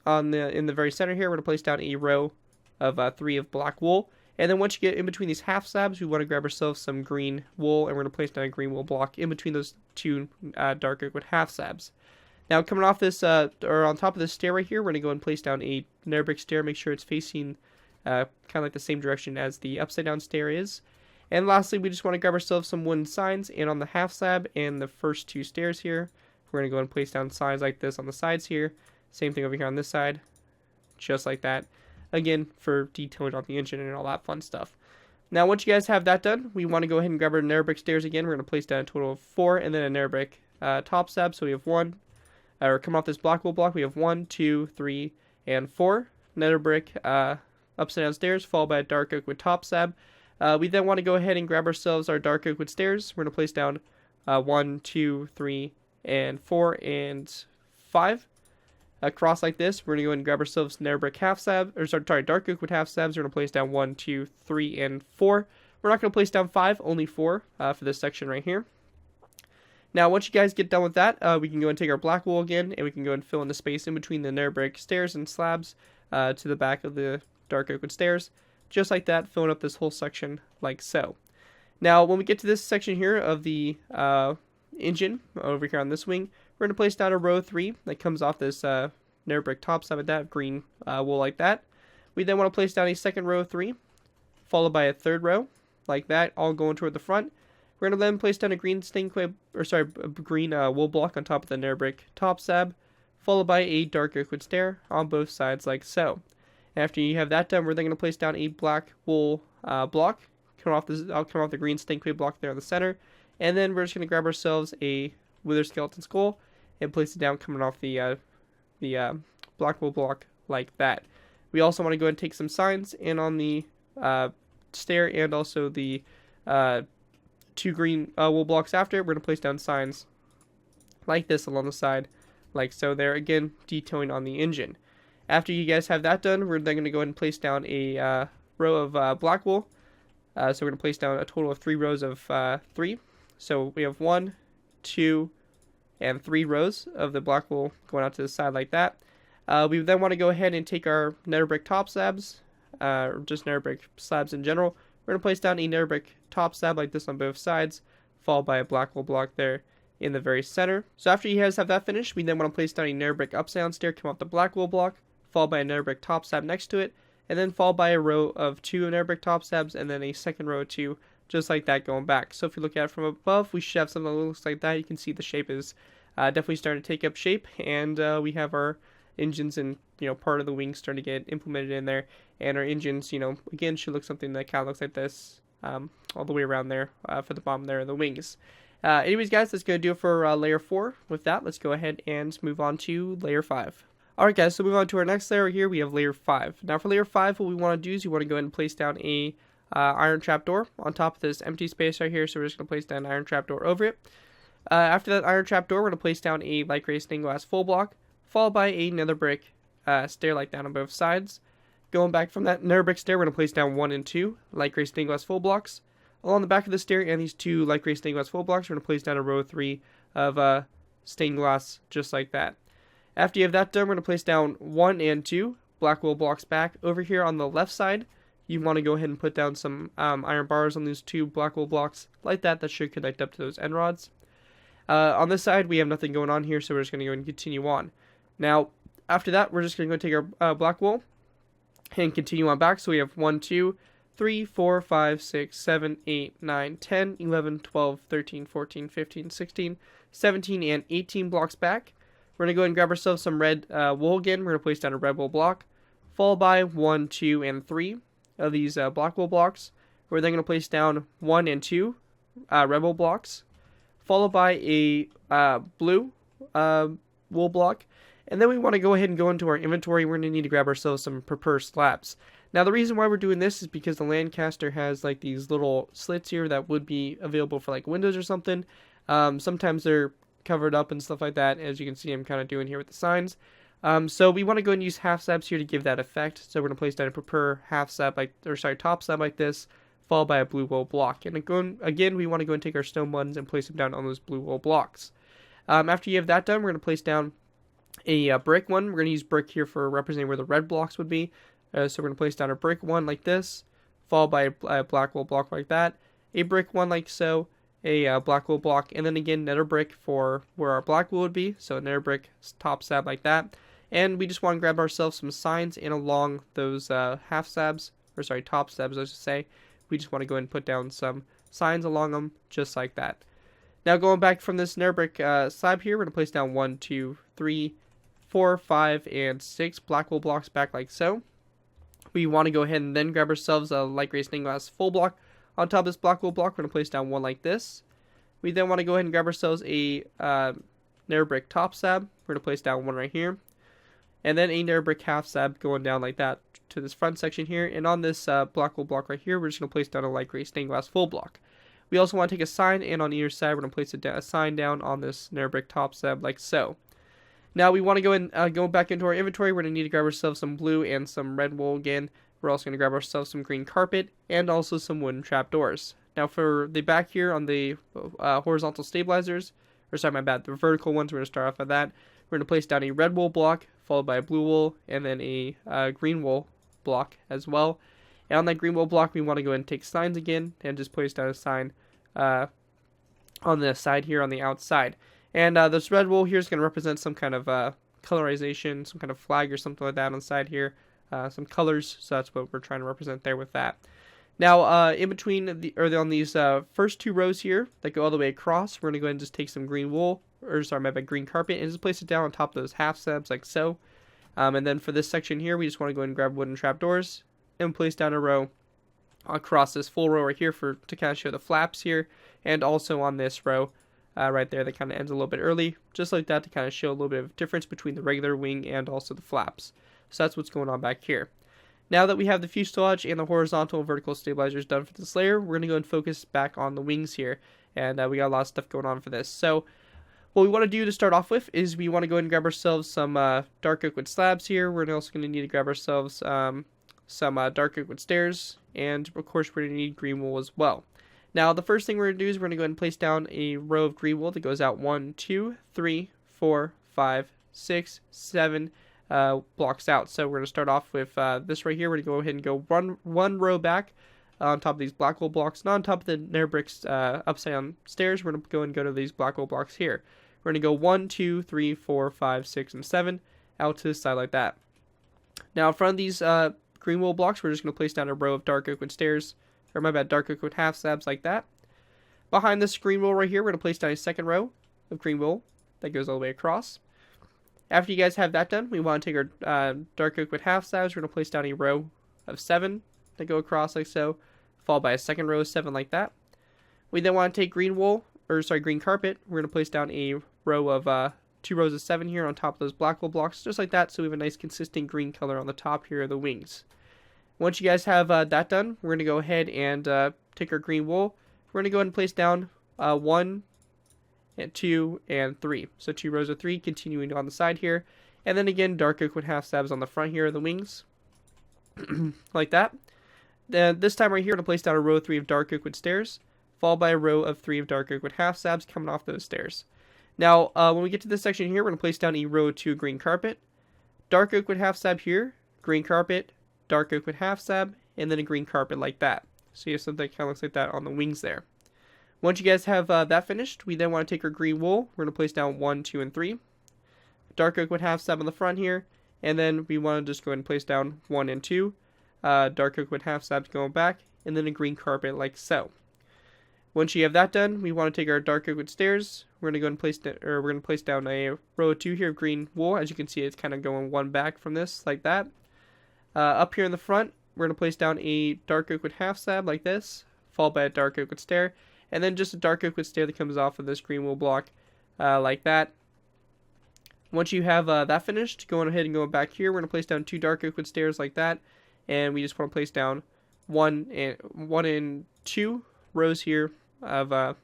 in the very center here, we're going to place down a row of 3 of black wool. And then once you get in between these half slabs, we want to grab ourselves some green wool, and we're going to place down a green wool block in between those 2 dark liquid half slabs. Now, coming off this, or on top of this stair right here, we're going to go and place down a Nair brick stair. Make sure it's facing kind of like the same direction as the upside down stair is. And lastly, we just want to grab ourselves some wooden signs, and on the half slab and the first 2 stairs here, we're going to go and place down signs like this on the sides here. Same thing over here on this side, just like that. Again, for detailing on the engine and all that fun stuff. Now, once you guys have that done, we want to go ahead and grab our Nair brick stairs again. We're going to place down a total of 4, and then a Nair brick top slab. So we have 1, or come off this black wool block, we have 1, 2, 3, and 4 Nair brick upside down stairs, followed by a dark liquid top slab. We then want to go ahead and grab ourselves our dark liquid stairs. We're going to place down 1, 2, 3, and 4, and 5. Across like this, we're going to go ahead and grab ourselves Nair brick half slab, or sorry, dark liquid half slabs. We're going to place down 1, 2, 3, and 4. We're not going to place down 5, only 4 for this section right here. Now, once you guys get done with that, we can go and take our black wool again, and we can go and fill in the space in between the Nair brick stairs and slabs to the back of the dark liquid stairs, just like that, filling up this whole section like so. Now, when we get to this section here of the engine over here on this wing, we're going to place down a row 3 that comes off this Nair brick top slab with that green wool like that. We then want to place down a second row 3, followed by a third row like that, all going toward the front. We're going to then place down a green green wool block on top of the Nair brick top slab, followed by a dark liquid stair on both sides like so. After you have that done, we're then going to place down a black wool block, come off the green stink block there in the center, And then we're just going to grab ourselves a wither skeleton skull and place it down coming off the black wool block like that. We also want to go ahead and take some signs, and on the stair and also the 2 green wool blocks after, we're going to place down signs like this along the side, like so there, again detailing on the engine. After you guys have that done, we're then going to go ahead and place down a row of black wool. So we're going to place down a total of 3 rows of 3. So we have 1, 2, and 3 rows of the black wool going out to the side like that. We then want to go ahead and take our nether brick top slabs, or just nether brick slabs in general. We're going to place down a nether brick top slab like this on both sides, followed by a black wool block there in the very center. So after you guys have that finished, we then want to place down a nether brick upside down stair, come off the black wool block, followed by a nether brick top slab next to it, and then followed by a row of 2 nether brick top slabs, and then a second row of 2, just like that going back. So if you look at it from above, we should have something that looks like that. You can see the shape is definitely starting to take up shape, and we have our engines and part of the wings starting to get implemented in there, and our engines again should look something that kind of looks like this all the way around there for the bottom there of the wings. Anyways guys, that's going to do it for layer 4. With that, let's go ahead and move on to layer 5. Alright guys, so move on to our next layer here. We have layer 5. Now for layer 5, what we want to do is you want to go ahead and place down a iron trapdoor on top of this empty space right here. So we're just going to place down an iron trapdoor over it. After that iron trapdoor, we're going to place down a light gray stained glass full block, followed by a nether brick stair like that on both sides. Going back from that nether brick stair, we're going to place down 1 and 2 light gray stained glass full blocks. Along the back of the stair and these 2 light gray stained glass full blocks, we're going to place down a row of 3 of stained glass just like that. After you have that done, we're going to place down 1 and 2 black wool blocks back. Over here on the left side, you want to go ahead and put down some iron bars on these 2 black wool blocks like that. That should connect up to those end rods. On this side, we have nothing going on here, so we're just going to go and continue on. Now, after that, we're just going to go take our black wool and continue on back. So we have 1, 2, 3, 4, 5, 6, 7, 8, 9, 10, 11, 12, 13, 14, 15, 16, 17, and 18 blocks back. We're going to go ahead and grab ourselves some red wool again. We're going to place down a red wool block, followed by 1, 2, and 3 of these black wool blocks. We're then going to place down 1 and 2 red wool blocks, followed by a blue wool block. And then we want to go ahead and go into our inventory. We're going to need to grab ourselves some purpur slabs. Now the reason why we're doing this is because the Lancaster has like these little slits here that would be available for like windows or something. Sometimes they're covered up and stuff like that, as you can see I'm kind of doing here with the signs. So we want to go and use half slabs here to give that effect. So we're going to place down a purpur half slab top slab like this, followed by a blue wool block. And again, we want to go and take our stone ones and place them down on those blue wool blocks. After you have that done, we're going to place down a brick one. We're going to use brick here for representing where the red blocks would be. So we're going to place down a brick one like this, followed by a black wool block like that, a brick one like so, a black wool block, and then again nether brick for where our black wool would be, so a nether brick top slab like that. And we just want to grab ourselves some signs in along those top slabs, I should say. We just want to go ahead and put down some signs along them, just like that. Now going back from this nether brick slab here, we're going to place down 1, 2, 3, 4, 5, and 6 black wool blocks back like so. We want to go ahead and then grab ourselves a light gray stained glass full block. On top of this black wool block, we're going to place down 1 like this. We then want to go ahead and grab ourselves a nether brick top slab. We're going to place down 1 right here. And then a nether brick half slab going down like that to this front section here. And on this black wool block right here, we're just going to place down a light gray stained glass full block. We also want to take a sign, and on either side, we're going to place a sign down on this nether brick top slab like so. Now we want to go and go back into our inventory. We're going to need to grab ourselves some blue and some red wool again. We're also going to grab ourselves some green carpet and also some wooden trapdoors. Now for the back here on the horizontal stabilizers, the vertical ones, we're going to start off with that. We're going to place down a red wool block, followed by a blue wool, and then a green wool block as well. And on that green wool block, we want to go ahead and take signs again and just place down a sign on the side here on the outside. And this red wool here is going to represent some kind of colorization, some kind of flag or something like that on the side here. Some colors, so that's what we're trying to represent there with that. Now, in between on these first 2 rows here that go all the way across, we're going to go ahead and just take some green wool, green carpet, and just place it down on top of those half slabs like so. And then for this section here, we just want to go ahead and grab wooden trapdoors and place down a row across this full row right here to kind of show the flaps here. and also on this row right there that kind of ends a little bit early, just like that, to kind of show a little bit of difference between the regular wing and also the flaps. So that's what's going on back here. Now that we have the fuselage and the horizontal and vertical stabilizers done for this layer, we're going to go and focus back on the wings here, and we got a lot of stuff going on for this. So what we want to do to start off with is we want to go ahead and grab ourselves some dark oak wood slabs here. We're also going to need to grab ourselves some dark oak wood stairs, and of course we're going to need green wool as well. Now the first thing we're going to do is we're going to go ahead and place down a row of green wool that goes out 1, 2, 3, 4, 5, 6, 7 blocks out. So we're going to start off with this right here. We're going to go ahead and go one row back on top of these black wool blocks, not on top of the Nair bricks upside down stairs. We're going to go to these black wool blocks here. We're going to go 1, 2, 3, 4, 5, 6, and 7 out to the side like that. Now in front of these green wool blocks, we're just going to place down a row of dark oak wood stairs, or my bad, dark oak wood half slabs like that. Behind this green wool right here, we're going to place down a second row of green wool that goes all the way across. After you guys have that done, we want to take our dark oak wood half slabs. We're going to place down a row of 7 that go across like so, followed by a second row of 7 like that. We then want to take green carpet. We're going to place down a row of 2 rows of 7 here on top of those black wool blocks, just like that, so we have a nice consistent green color on the top here of the wings. Once you guys have that done, we're going to go ahead and take our green wool. We're going to go ahead and place down 1, and 2, and 3. So 2 rows of 3 continuing on the side here. And then again, dark oak wood half slabs on the front here of the wings. Like that. Then this time right here, I'm going to place down a row of 3 of dark oak wood stairs, followed by a row of 3 of dark oak wood half slabs coming off those stairs. Now, when we get to this section here, we're going to place down a row of 2 green carpet, dark oak wood half slab here, green carpet, dark oak wood half slab, and then a green carpet like that. So you have something that kind of looks like that on the wings there. Once you guys have that finished, we then want to take our green wool. We're going to place down 1, 2, and 3. Dark oak wood half slab on the front here, and then we want to just go ahead and place down 1 and 2. Dark oak wood half slabs going back, and then a green carpet like so. Once you have that done, we want to take our dark oak wood stairs. We're going to go and place down a row of 2 here of green wool. As you can see, it's kind of going one back from this like that. Up here in the front, we're going to place down a dark oak wood half slab like this, followed by a dark oak wood stair, and then just a dark oak wood stair that comes off of this green wool block like that. Once you have that finished, going ahead and going back here, we're going to place down 2 dark oak wood stairs like that, and we just want to place down 1 and 2 rows here of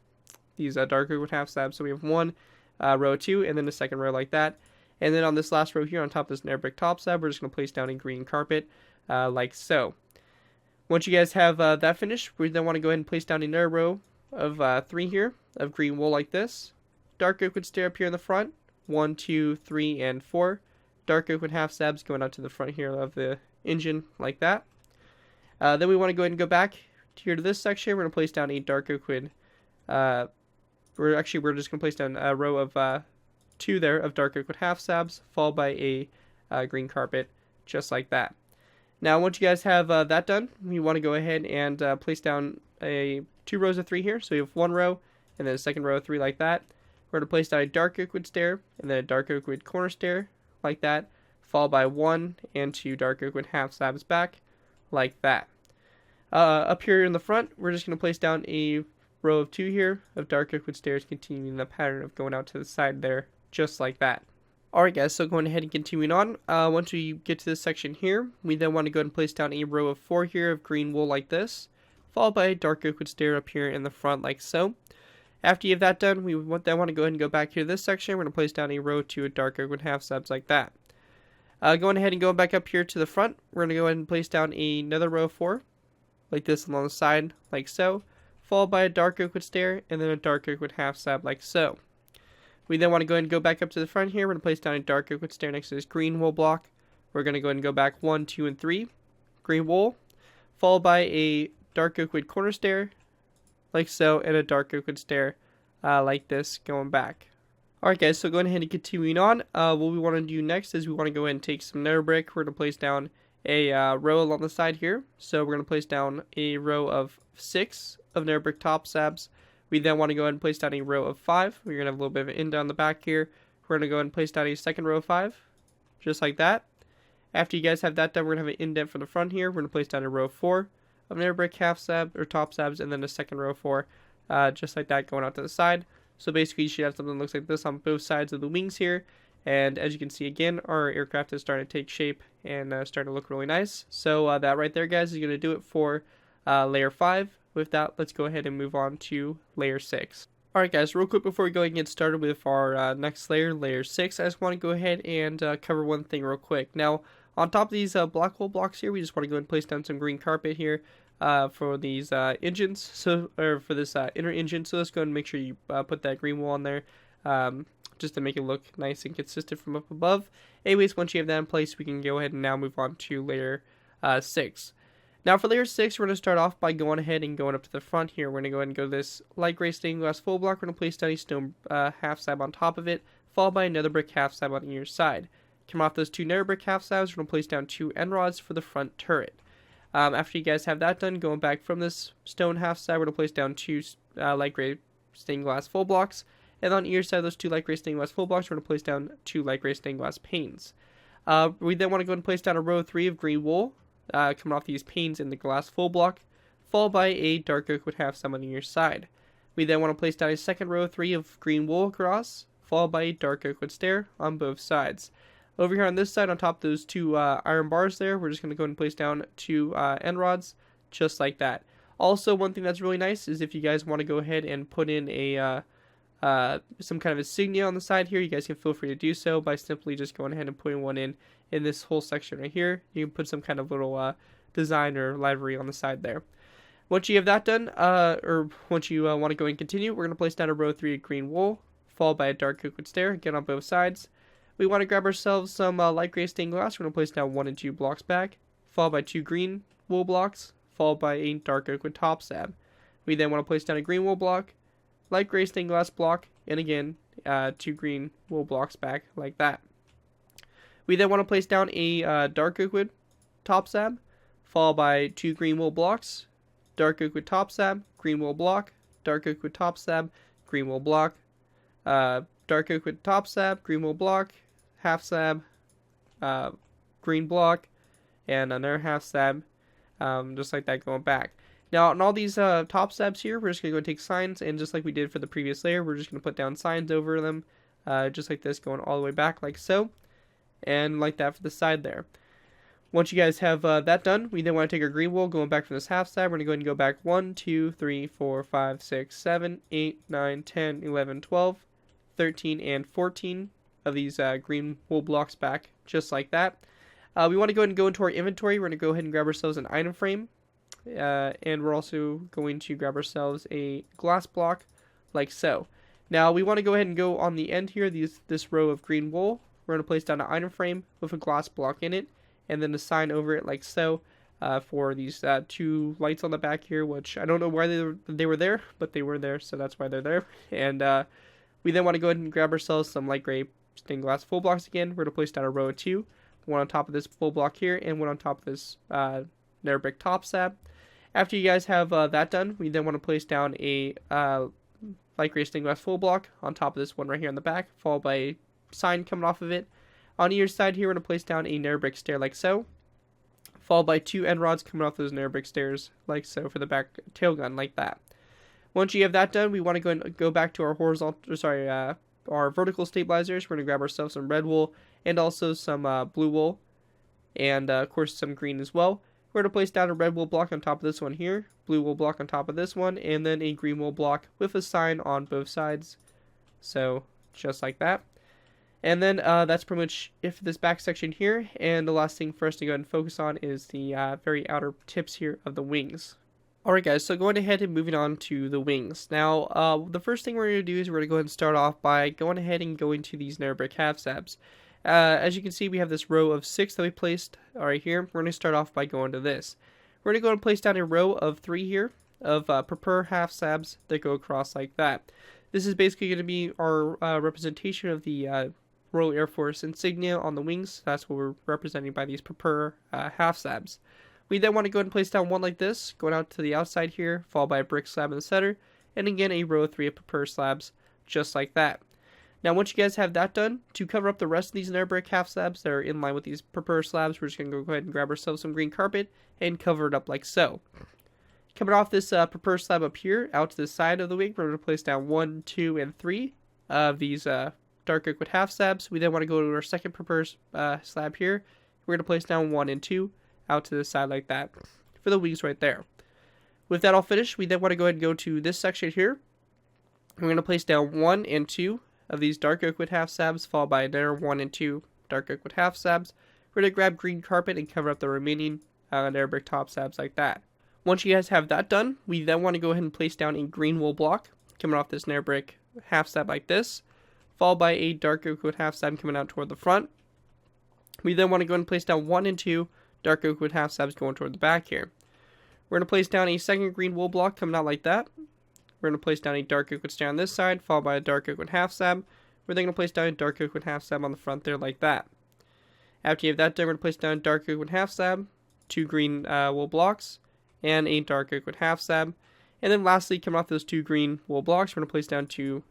these dark oak wood half slabs. So we have 1 row 2, and then a second row like that. And then on this last row here, on top of this Nair brick top slab, we're just going to place down a green carpet like so. Once you guys have that finished, we then want to go ahead and place down another row of 3 here of green wool like this. Dark oak wood stair up here in the front, 1, 2, 3, and 4. Dark oak wood half slabs going out to the front here of the engine like that. Then we want to go ahead and go back here to this section. We're going to place down a dark oak wood. We're just going to place down a row of 2 there of dark oak wood half slabs, followed by a green carpet, just like that. Now, once you guys have that done, we want to go ahead and place down 2 rows of 3 here. So we have 1 row, and then a second row of 3 like that. We're going to place down a dark oak wood stair, and then a dark oak wood corner stair, like that, followed by 1 and 2 dark oak wood half slabs back, like that. Up here in the front, we're just going to place down a row of 2 here of dark oak wood stairs, continuing the pattern of going out to the side there, just like that. Alright guys, so going ahead and continuing on, once we get to this section here, we then want to go ahead and place down a row of 4 here of green wool like this, followed by a dark oak wood stair up here in the front like so. After you have that done, we then want to go ahead and go back here to this section. We're going to place down a row of 2 of dark oak wood half slabs like that. Going ahead and going back up here to the front, we're going to go ahead and place down another row of 4, like this along the side, like so, followed by a dark oak wood stair, and then a dark oak wood half slab like so. We then want to go ahead and go back up to the front here. We're going to place down a dark oak wood stair next to this green wool block. We're going to go ahead and go back 1, 2, and 3, green wool, followed by a dark oak wood corner stair, like so, and a dark oak wood stair like this going back. Alright guys, so going ahead and continuing on, what we want to do next is we want to go ahead and take some nether brick. We're going to place down a row along the side here. So we're going to place down a row of 6 of nether brick top slabs. We then want to go ahead and place down a row of 5. We're going to have a little bit of an indent on the back here. We're going to go ahead and place down a second row of 5, just like that. After you guys have that done, we're going to have an indent for the front here. We're going to place down a row of 4 of nether brick half slab or top slabs, and then a second row of 4 just like that, going out to the side. So basically you should have something that looks like this on both sides of the wings here. And as you can see again, our aircraft is starting to take shape and starting to look really nice. So that right there, guys, is going to do it for layer 5. With that, let's go ahead and move on to layer 6. Alright guys, real quick before we go and get started with our next layer, layer 6, I just want to go ahead and cover one thing real quick. Now, on top of these black hole blocks here, we just want to go and place down some green carpet here for these engines, or for this inner engine. So let's go and make sure you put that green wall on there, just to make it look nice and consistent from up above. Anyways, once you have that in place, we can go ahead and now move on to layer 6. Now for layer 6, we're going to start off by going ahead and going up to the front here. We're going to go ahead and go this light gray stained glass full block. We're going to place down a stone half slab on top of it, followed by another brick half slab on either side. Come off those 2 narrow brick half slabs, we're going to place down 2 end rods for the front turret. After you guys have that done, going back from this stone half slab, we're going to place down 2 light gray stained glass full blocks. And on either side of those 2 light gray stained glass full blocks, we're going to place down 2 light gray stained glass panes. We then want to go and place down a row 3 of green wool, coming off these panes in the glass full block, followed by a dark oak with half slab on either side. We then want to place down a second row 3 of green wool across, followed by a dark oak wood stair on both sides. Over here on this side, on top of those 2 iron bars there, we're just going to go and place down 2 end rods, just like that. Also, one thing that's really nice is if you guys want to go ahead and put in a some kind of insignia on the side here, you guys can feel free to do so by simply just going ahead and putting one in this whole section right here. You can put some kind of little design or livery on the side there. Once you have that done, or once you want to go and continue, we're going to place down a row 3 of green wool, followed by a dark oak wood stair, again on both sides. We want to grab ourselves some light gray stained glass. We're going to place down 1 and 2 blocks back, followed by 2 green wool blocks, followed by a dark oak wood top slab. We then want to place down a green wool block, light gray stained glass block, and again 2 green wool blocks back like that. We then want to place down a dark oak wood top slab, followed by 2 green wool blocks, dark oak wood top slab, green wool block, dark oak wood top slab, green wool block, dark oak wood top slab, green wool block, half slab, green block, and another half slab, just like that going back. Now, on all these top slabs here, we're just going to go and take signs, and just like we did for the previous layer, we're just going to put down signs over them, just like this, going all the way back like so, and like that for the side there. Once you guys have that done, we then want to take our green wool, going back from this half slab. We're going to go ahead and go back 1, 2, 3, 4, 5, 6, 7, 8, 9, 10, 11, 12, 13, and 14 of these green wool blocks back, just like that. We want to go ahead and go into our inventory. We're going to go ahead and grab ourselves an item frame. And we're also going to grab ourselves a glass block like so. Now we want to go ahead and go on the end here, this row of green wool. We're going to place down an item frame with a glass block in it, and then a sign over it like so, for these 2 lights on the back here, which I don't know why they were there, but they were there, so that's why they're there. And we then want to go ahead and grab ourselves some light gray stained glass full blocks again. We're going to place down a row of 2, one on top of this full block here, and one on top of this narrow brick top slab. After you guys have that done, we then want to place down a light gray stained glass full block on top of this one right here on the back, followed by a sign coming off of it. On either side here, we're going to place down a narrow brick stair like so, followed by 2 end rods coming off those narrow brick stairs like so for the back tail gun like that. Once you have that done, we want to go back to our our vertical stabilizers. We're going to grab ourselves some red wool and also some blue wool, and of course some green as well. We're going to place down a red wool block on top of this one here, blue wool block on top of this one, and then a green wool block with a sign on both sides. So, just like that. And then that's pretty much it for this back section here. And the last thing for us to go ahead and focus on is the very outer tips here of the wings. Alright guys, so going ahead and moving on to the wings. Now, the first thing we're going to do is we're going to go ahead and start off by going ahead and going to these narrow brick half slabs. As you can see, we have this row of 6 that we placed right here. We're going to start off by going to this. We're going to go and place down a row of 3 here of proper half slabs that go across like that. This is basically going to be our representation of the Royal Air Force insignia on the wings. That's what we're representing by these proper half slabs. We then want to go ahead and place down one like this, going out to the outside here, followed by a brick slab in the center, and again a row of 3 of proper slabs, just like that. Now, once you guys have that done, to cover up the rest of these narrow brick half slabs that are in line with these proper slabs, we're just going to go ahead and grab ourselves some green carpet and cover it up like so. Coming off this propeller slab up here, out to the side of the wing, we're going to place down 1, 2, and 3 of these dark oak with half slabs. We then want to go to our second propeller slab here. We're going to place down 1 and 2 out to the side like that for the wings right there. With that all finished, we then want to go ahead and go to this section here. We're going to place down 1 and 2 of these dark oak with half slabs, followed by another 1 and 2 dark oak with half slabs. We're going to grab green carpet and cover up the remaining air brick top slabs like that. Once you guys have that done, we then want to go ahead and place down a green wool block coming off this air brick half slab like this, followed by a dark oak wood half slab coming out toward the front. We then want to go ahead and place down 1 and 2 dark oak wood half slabs going toward the back here. We're going to place down a second green wool block coming out like that. We're going to place down a dark oak wood stair on this side, followed by a dark oak wood half slab. We're then going to place down a dark oak wood half slab on the front there like that. After you have that done, we're going to place down a dark oak wood half slab, 2 green wool blocks, and a dark oak wood half slab. And then lastly, coming off those 2 green wool blocks, we're going to place down 2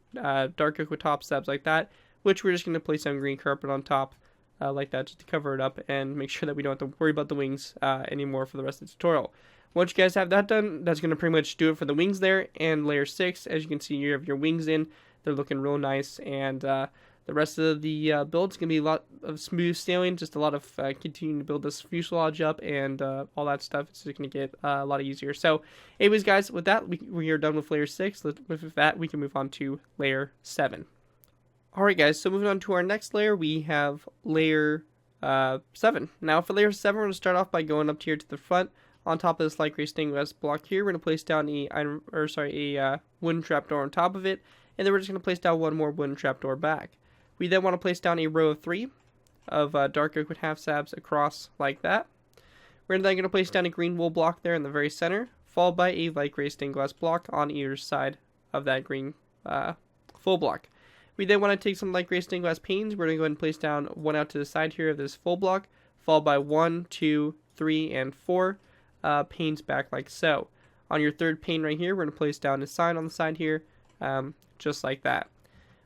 dark oak wood top slabs like that, which we're just going to place down green carpet on top like that just to cover it up and make sure that we don't have to worry about the wings anymore for the rest of the tutorial. Once you guys have that done, that's going to pretty much do it for the wings there and layer 6. As you can see, you have your wings in. They're looking real nice, and the rest of the build is going to be a lot of smooth sailing, just a lot of continuing to build this fuselage up and all that stuff. It's just going to get a lot easier. So anyways, guys, with that, we are done with layer 6. With that, we can move on to layer 7. Alright guys, so moving on to our next layer, we have layer 7. Now for layer 7, we're going to start off by going up here to the front. On top of this light gray stained glass block here, we're going to place down a wooden trapdoor on top of it, and then we're just going to place down one more wooden trapdoor back. We then want to place down a row of 3 of dark oak with half slabs across like that. We're then going to place down a green wool block there in the very center, followed by a light gray stained glass block on either side of that green full block. We then want to take some light gray stained glass panes. We're going to go ahead and place down 1 out to the side here of this full block, followed by 1, 2, 3, and 4 panes back like so. On your third pane right here, we're going to place down a sign on the side here, just like that.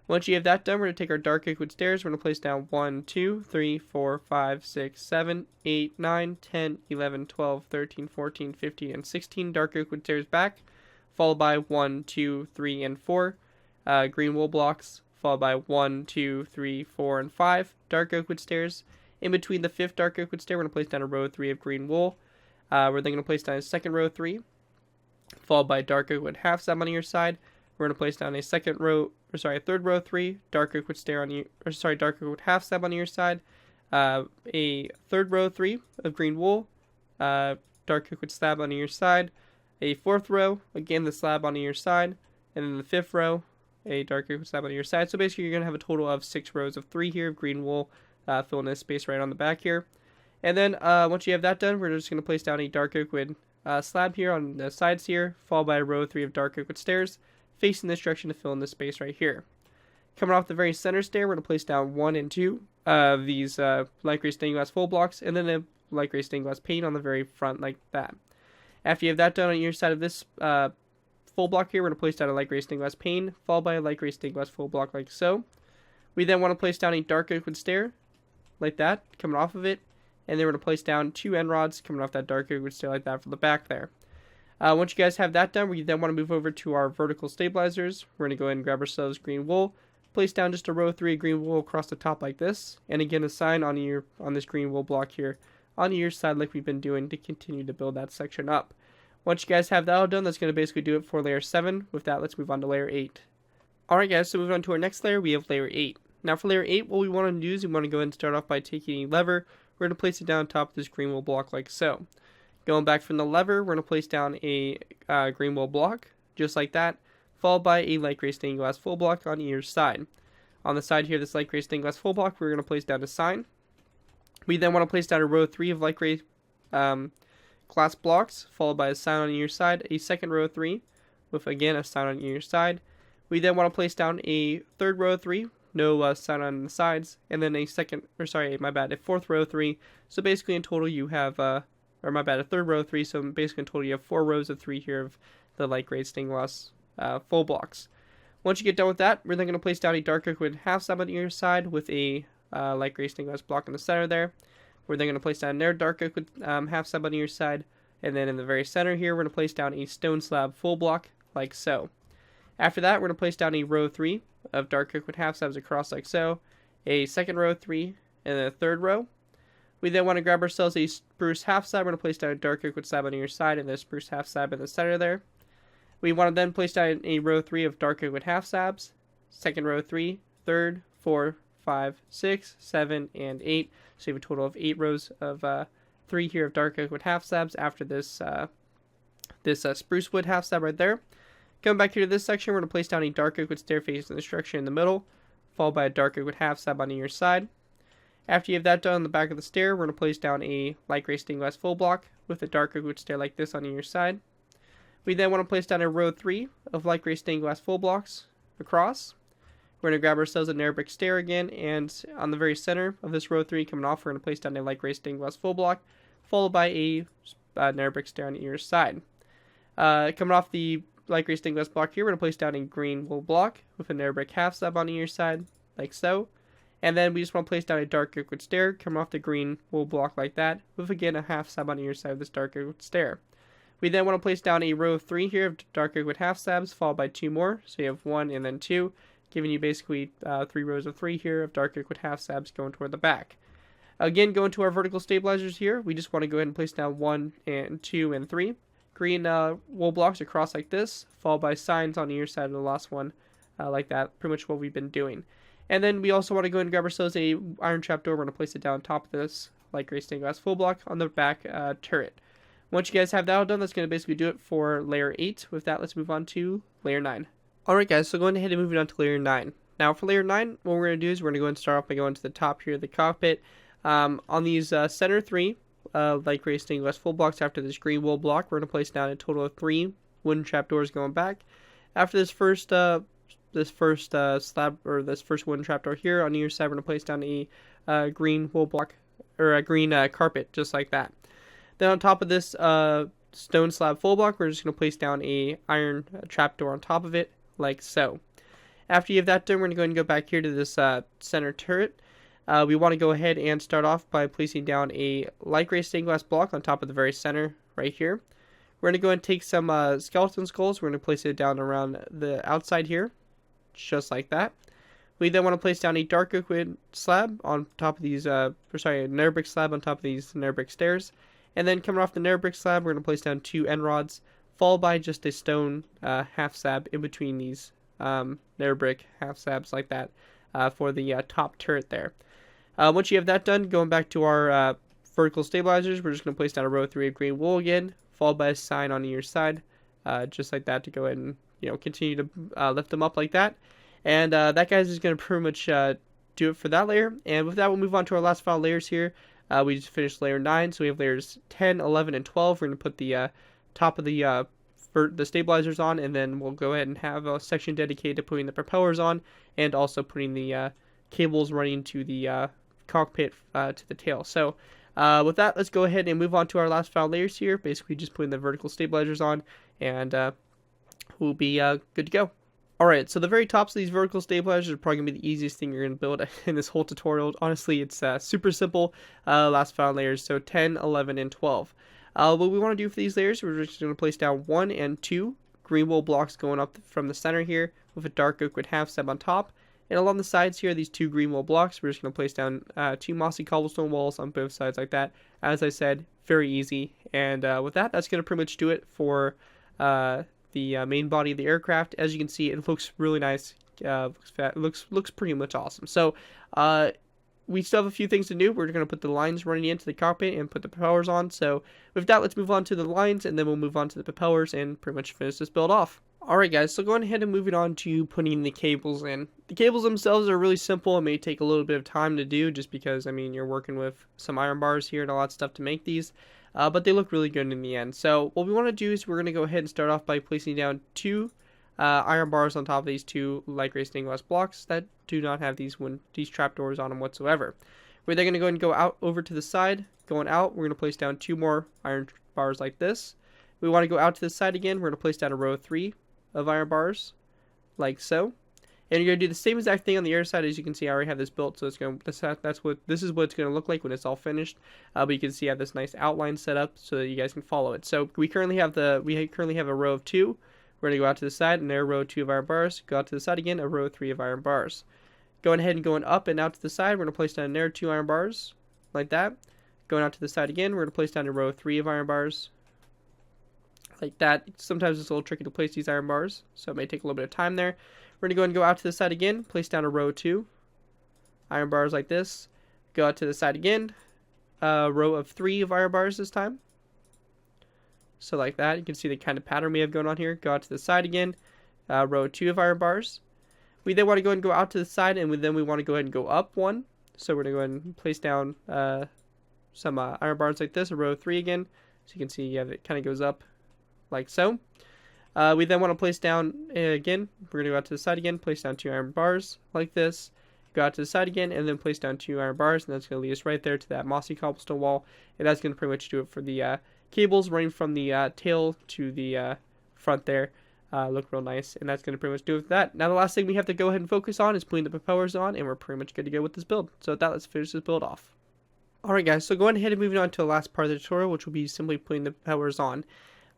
Once you have that done, we're going to take our dark oak wood stairs. We're going to place down 1, 2, 3, 4, 5, 6, 7, 8, 9, 10, 11, 12, 13, 14, 15, and 16 dark oak wood stairs back, followed by 1, 2, 3, and 4 green wool blocks, followed by 1, 2, 3, 4, and 5 dark oak wood stairs. In between the 5th dark oak wood stair, we're going to place down a row of 3 of green wool. We're then going to place down a second row of 3, followed by dark oak wood half slab on your side. We're going to place down a third row of 3, dark oak wood stair on you, dark oak wood half slab on your side. A third row of 3 of green wool, dark oak wood slab on your side. A 4th row, again the slab on your side, and then the 5th row, a dark oak wood slab on your side. So basically, you're going to have a total of 6 rows of 3 here of green wool, filling this space right on the back here. And then once you have that done, we're just going to place down a dark oak wood slab here on the sides here, followed by a row of 3 of dark oak wood stairs, facing this direction to fill in this space right here. Coming off the very center stair, we're going to place down 1 and 2 of these light gray stained glass full blocks, and then a light gray stained glass pane on the very front like that. After you have that done on your side of this full block here, we're going to place down a light gray stained glass pane, followed by a light gray stained glass full block like so. We then want to place down a dark oak wood stair, like that, coming off of it, and then we're going to place down 2 end rods coming off that dark oak wood stair like that from the back there. Once you guys have that done, we then want to move over to our vertical stabilizers. We're going to go ahead and grab ourselves green wool, place down just a row of 3 green wool across the top like this, and again a sign on this green wool block here on your side like we've been doing to continue to build that section up. Once you guys have that all done, that's going to basically do it for layer 7. With that, let's move on to layer 8. Alright guys, so moving on to our next layer, we have layer 8. Now for layer 8, what we want to do is we want to go ahead and start off by taking a lever. We're going to place it down on top of this green wool block like so. Going back from the lever, we're going to place down a green wool block, just like that, followed by a light gray stained glass full block on either side. On the side here, this light gray stained glass full block, we're going to place down a sign. We then want to place down a row of 3 of light gray glass blocks, followed by a sign on either side, a second row of 3, with again a sign on either side. We then want to place down a third row of 3, no sign on the sides, and then a fourth row of 3. So basically in total you have, a third row of 3, so basically in total you have 4 rows of 3 here of the light gray stained glass full blocks. Once you get done with that, we're then going to place down a dark oak wood half slab on either side with a light gray stained glass block in the center there. We're then going to place down another dark oak wood half slab on either side, And then in the very center here, we're going to place down a stone slab full block, like so. After that, we're going to place down a row 3 of dark oak with half slabs across, like so. A second row 3, and then a third row. We then want to grab ourselves a spruce half slab. We're going to place down a dark oak with slab on either side, and the spruce half slab in the center there. We want to then place down a row 3 of dark oak with half slabs. Second row 3, third, 4, 5, 6, 7, and 8. So you have a total of 8 rows of 3 here of dark oak with half slabs after this spruce wood half slab right there. Coming back here to this section, we're going to place down a dark oak with stair facing the structure in the middle, followed by a dark oak with half slab on either side. After you have that done on the back of the stair, we're going to place down a light gray stained glass full block with a dark oak with stair like this on either side. We then want to place down a row 3 of light gray stained glass full blocks across. We're going to grab ourselves an air brick stair again, and on the very center of this row 3 coming off, we're going to place down a light gray stained glass full block, followed by an air brick stair on either side. Coming off the light gray stained glass block here, we're going to place down a green wool block with an air brick half slab on either side, like so. And then we just want to place down a dark oak wood stair, coming off the green wool block like that, with again a half slab on either side of this dark oak wood stair. We then want to place down a row of 3 here of dark oak wood half slabs, followed by 2 more. So you have 1 and then 2, giving you basically 3 rows of 3 here of dark oak wood half slabs going toward the back. Again, going to our vertical stabilizers here, we just want to go ahead and place down 1 and 2 and 3 green wool blocks across like this, followed by signs on either side of the last one, like that. Pretty much what we've been doing. And then we also want to go ahead and grab ourselves a iron trap door. We're going to place it down on top of this light gray stained glass full block on the back turret. Once you guys have that all done, that's going to basically do it for layer 8. With that, let's move on to layer 9. Alright guys, so going ahead and moving on to layer 9. Now for layer 9, what we're going to do is we're going to go and start off by going to the top here of the cockpit. On these center 3 light gray stained glass full blocks after this green wool block, we're going to place down a total of 3 wooden trapdoors going back. After this first slab, or this first wooden trapdoor here on either side, we're going to place down a green wool block, or a green carpet, just like that. Then on top of this stone slab full block, we're just going to place down a iron trapdoor on top of it, like so. After you have that done, we're going to go ahead and go back here to this center turret. We want to go ahead and start off by placing down a light gray stained glass block on top of the very center right here. We're going to go ahead and take some skeleton skulls. We're going to place it down around the outside here, just like that. We then want to place down a dark oak wood slab on top of these, a nether brick slab on top of these nether brick stairs. And then coming off the nether brick slab, we're going to place down 2 end rods, followed by just a stone half slab in between these nether brick half slabs like that for the top turret there. Once you have that done, going back to our vertical stabilizers, we're just going to place down a row 3 of green wool again, followed by a sign on either side, just like that, to go ahead and continue to lift them up like that. And that, guys, is going to pretty much do it for that layer. And with that, we'll move on to our last file layers here. We just finished layer 9, so we have layers 10, 11, and 12. We're going to put the top of the stabilizers on, and then we'll go ahead and have a section dedicated to putting the propellers on, and also putting the cables running to the cockpit to the tail. So with that, let's go ahead and move on to our last file layers here, basically just putting the vertical stabilizers on, and we'll be good to go. Alright, so the very tops of these vertical stabilizers are probably going to be the easiest thing you're going to build in this whole tutorial. Honestly, it's super simple last file layers, so 10, 11, and 12. What we want to do for these layers, we're just going to place down 1 and 2 green wool blocks going up from the center here with a dark oak wood half slab on top. And along the sides here, these 2 green wool blocks, we're just going to place down 2 mossy cobblestone walls on both sides like that. As I said, very easy. And with that, that's going to pretty much do it for the main body of the aircraft. As you can see, it looks really nice. Looks pretty much awesome. So we still have a few things to do. We're going to put the lines running into the cockpit and put the propellers on. So with that, let's move on to the lines, and then we'll move on to the propellers and pretty much finish this build off. Alright guys, so going ahead and moving on to putting the cables in. The cables themselves are really simple. It may take a little bit of time to do, just because, I mean, you're working with some iron bars here and a lot of stuff to make these. But they look really good in the end. So what we want to do is we're going to go ahead and start off by placing down 2 iron bars on top of these 2 light gray stained glass blocks that do not have these trapdoors on them whatsoever. We're then going to go ahead and go out over to the side. Going out, we're going to place down 2 more iron bars like this. We want to go out to the side again. We're going to place down a row 3 of iron bars, like so. And you're gonna do the same exact thing on the air side. As you can see, I already have this built, so it's gonna this is what it's gonna look like when it's all finished. But you can see I have this nice outline set up so that you guys can follow it. So we currently have a row of 2. We're gonna go out to the side, and there, a row of 2 of iron bars. Go out to the side again, a row of 3 of iron bars. Going ahead and going up and out to the side, we're gonna place down there 2 iron bars, like that. Going out to the side again, we're gonna place down a row of 3 of iron bars, like that. Sometimes it's a little tricky to place these iron bars, so it may take a little bit of time there. We're going to go and go out to the side again, place down a row of 2 iron bars like this. Go out to the side again, a row of 3 of iron bars this time. So like that, you can see the kind of pattern we have going on here. Go out to the side again, row of 2 of iron bars. We then want to go and go out to the side, and then we want to go ahead and go up 1. So we're going to go ahead and place down some iron bars like this, a row of 3 again. So you can see it kind of goes up like so. We then want to place down, again, we're going to go out to the side again, place down 2 iron bars like this, go out to the side again, and then place down 2 iron bars, and that's going to lead us right there to that mossy cobblestone wall, and that's going to pretty much do it for the cables running from the tail to the front there. Look real nice, and that's going to pretty much do it with that. Now the last thing we have to go ahead and focus on is putting the propellers on, and we're pretty much good to go with this build. So with that, let's finish this build off. Alright guys, so going ahead and moving on to the last part of the tutorial, which will be simply putting the propellers on.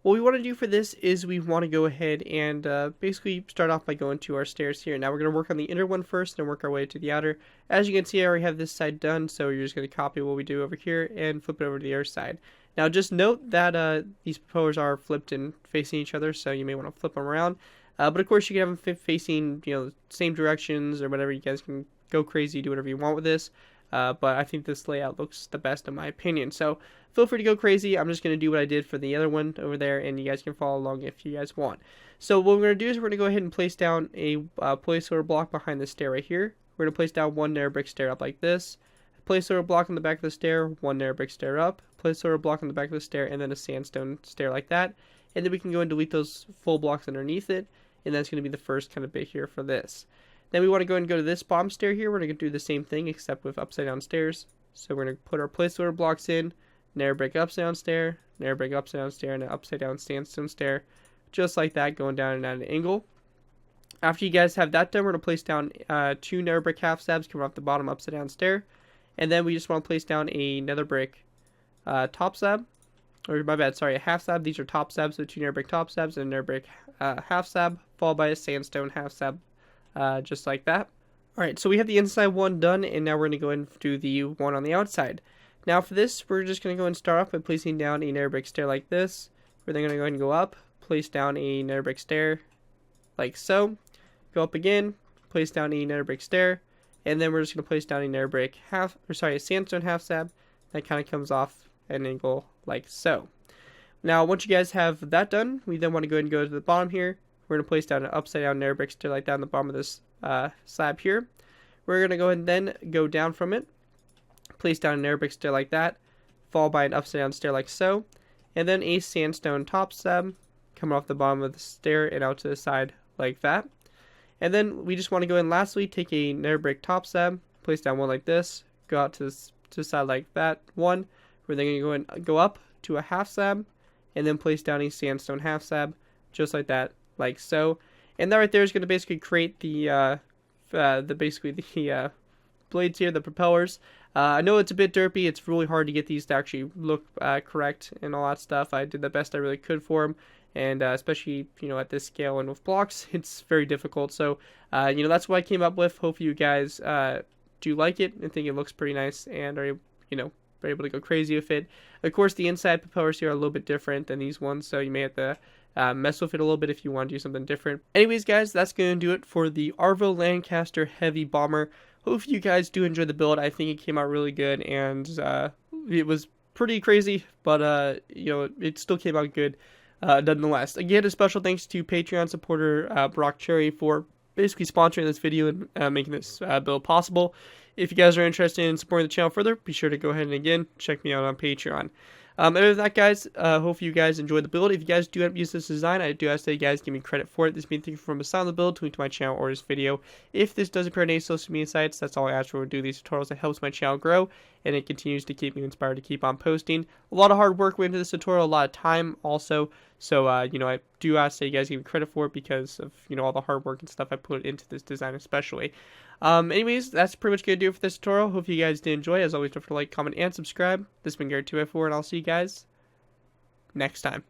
What we want to do for this is we want to go ahead and basically start off by going to our stairs here. Now we're going to work on the inner one first and work our way to the outer. As you can see, I already have this side done, so you're just going to copy what we do over here and flip it over to the other side. Now just note that these propellers are flipped and facing each other, so you may want to flip them around. But of course you can have them facing, same directions or whatever. You guys can go crazy, do whatever you want with this. But I think this layout looks the best in my opinion. So feel free to go crazy. I'm just going to do what I did for the other one over there, and you guys can follow along if you guys want. So what we're going to do is we're going to go ahead and place down a placeholder block behind the stair right here. We're going to place down 1 narrow brick stair up like this. Placeholder block on the back of the stair, 1 narrow brick stair up. Placeholder block on the back of the stair, and then a sandstone stair like that. And then we can go and delete those full blocks underneath it, and that's going to be the first kind of bit here for this. Then we want to go and go to this bottom stair here. We're going to do the same thing except with upside down stairs. So we're going to put our placeholder blocks in, narrow brick upside down stair, narrow brick upside down stair, and an upside down sandstone stair. Just like that, going down and at an angle. After you guys have that done, we're going to place down 2 narrow brick half slabs coming off the bottom upside down stair. And then we just want to place down another brick top slab. Or my bad, sorry, a half slab. These are top slabs, so 2 narrow brick top slabs and a narrow brick half slab, followed by a sandstone half slab. Just like that. Alright, so we have the inside one done, and now we're going to go and do the one on the outside. Now for this, we're just going to go and start off by placing down a narrow brick stair like this. We're then going to go ahead and go up, place down a narrow brick stair like so. Go up again, place down a narrow brick stair, and then we're just going to place down a narrow brick a sandstone half slab that kind of comes off at an angle like so. Now once you guys have that done, we then want to go ahead and go to the bottom here. We're going to place down an upside down narrow brick stair like that on the bottom of this slab here. We're going to go ahead and then go down from it, place down a narrow brick stair like that, followed by an upside down stair like so, and then a sandstone top slab coming off the bottom of the stair and out to the side like that. And then we just want to go in lastly, take a narrow brick top slab, place down one like this, go out to the side like that, one. We're then going to go and go up to a half slab, and then place down a sandstone half slab, just like that, like so. And that right there is going to basically create the blades here, the propellers. I know it's a bit derpy. It's really hard to get these to actually look correct and all that stuff. I did the best I really could for them, and especially at this scale and with blocks, it's very difficult. So that's what I came up with. Hopefully you guys do like it and think it looks pretty nice and are able to go crazy with it. Of course, the inside propellers here are a little bit different than these ones, so you may have to mess with it a little bit if you want to do something different. Anyways, guys, that's going to do it for the Avro Lancaster Heavy Bomber. Hope you guys do enjoy the build. I think it came out really good, and it was pretty crazy, but it still came out good nonetheless. Again, a special thanks to Patreon supporter Brock Cherry for basically sponsoring this video and making this build possible. If you guys are interested in supporting the channel further, be sure to go ahead and again check me out on Patreon. Other than that, guys, hope you guys enjoyed the build. If you guys do end up using this design, I do ask that you guys give me credit for it. This being taken from a side of the build to link to my channel or this video. If this does appear on any social media sites, that's all I ask for to do these tutorials. It helps my channel grow, and it continues to keep me inspired to keep on posting. A lot of hard work went into this tutorial, a lot of time also. So, you know, I do ask that you guys give me credit for it because of, you know, all the hard work and stuff I put into this design especially. Anyways, that's pretty much going to do it for this tutorial. Hope you guys did enjoy. As always, don't forget to like, comment, and subscribe. This has been Garrett 2F4, and I'll see you guys next time.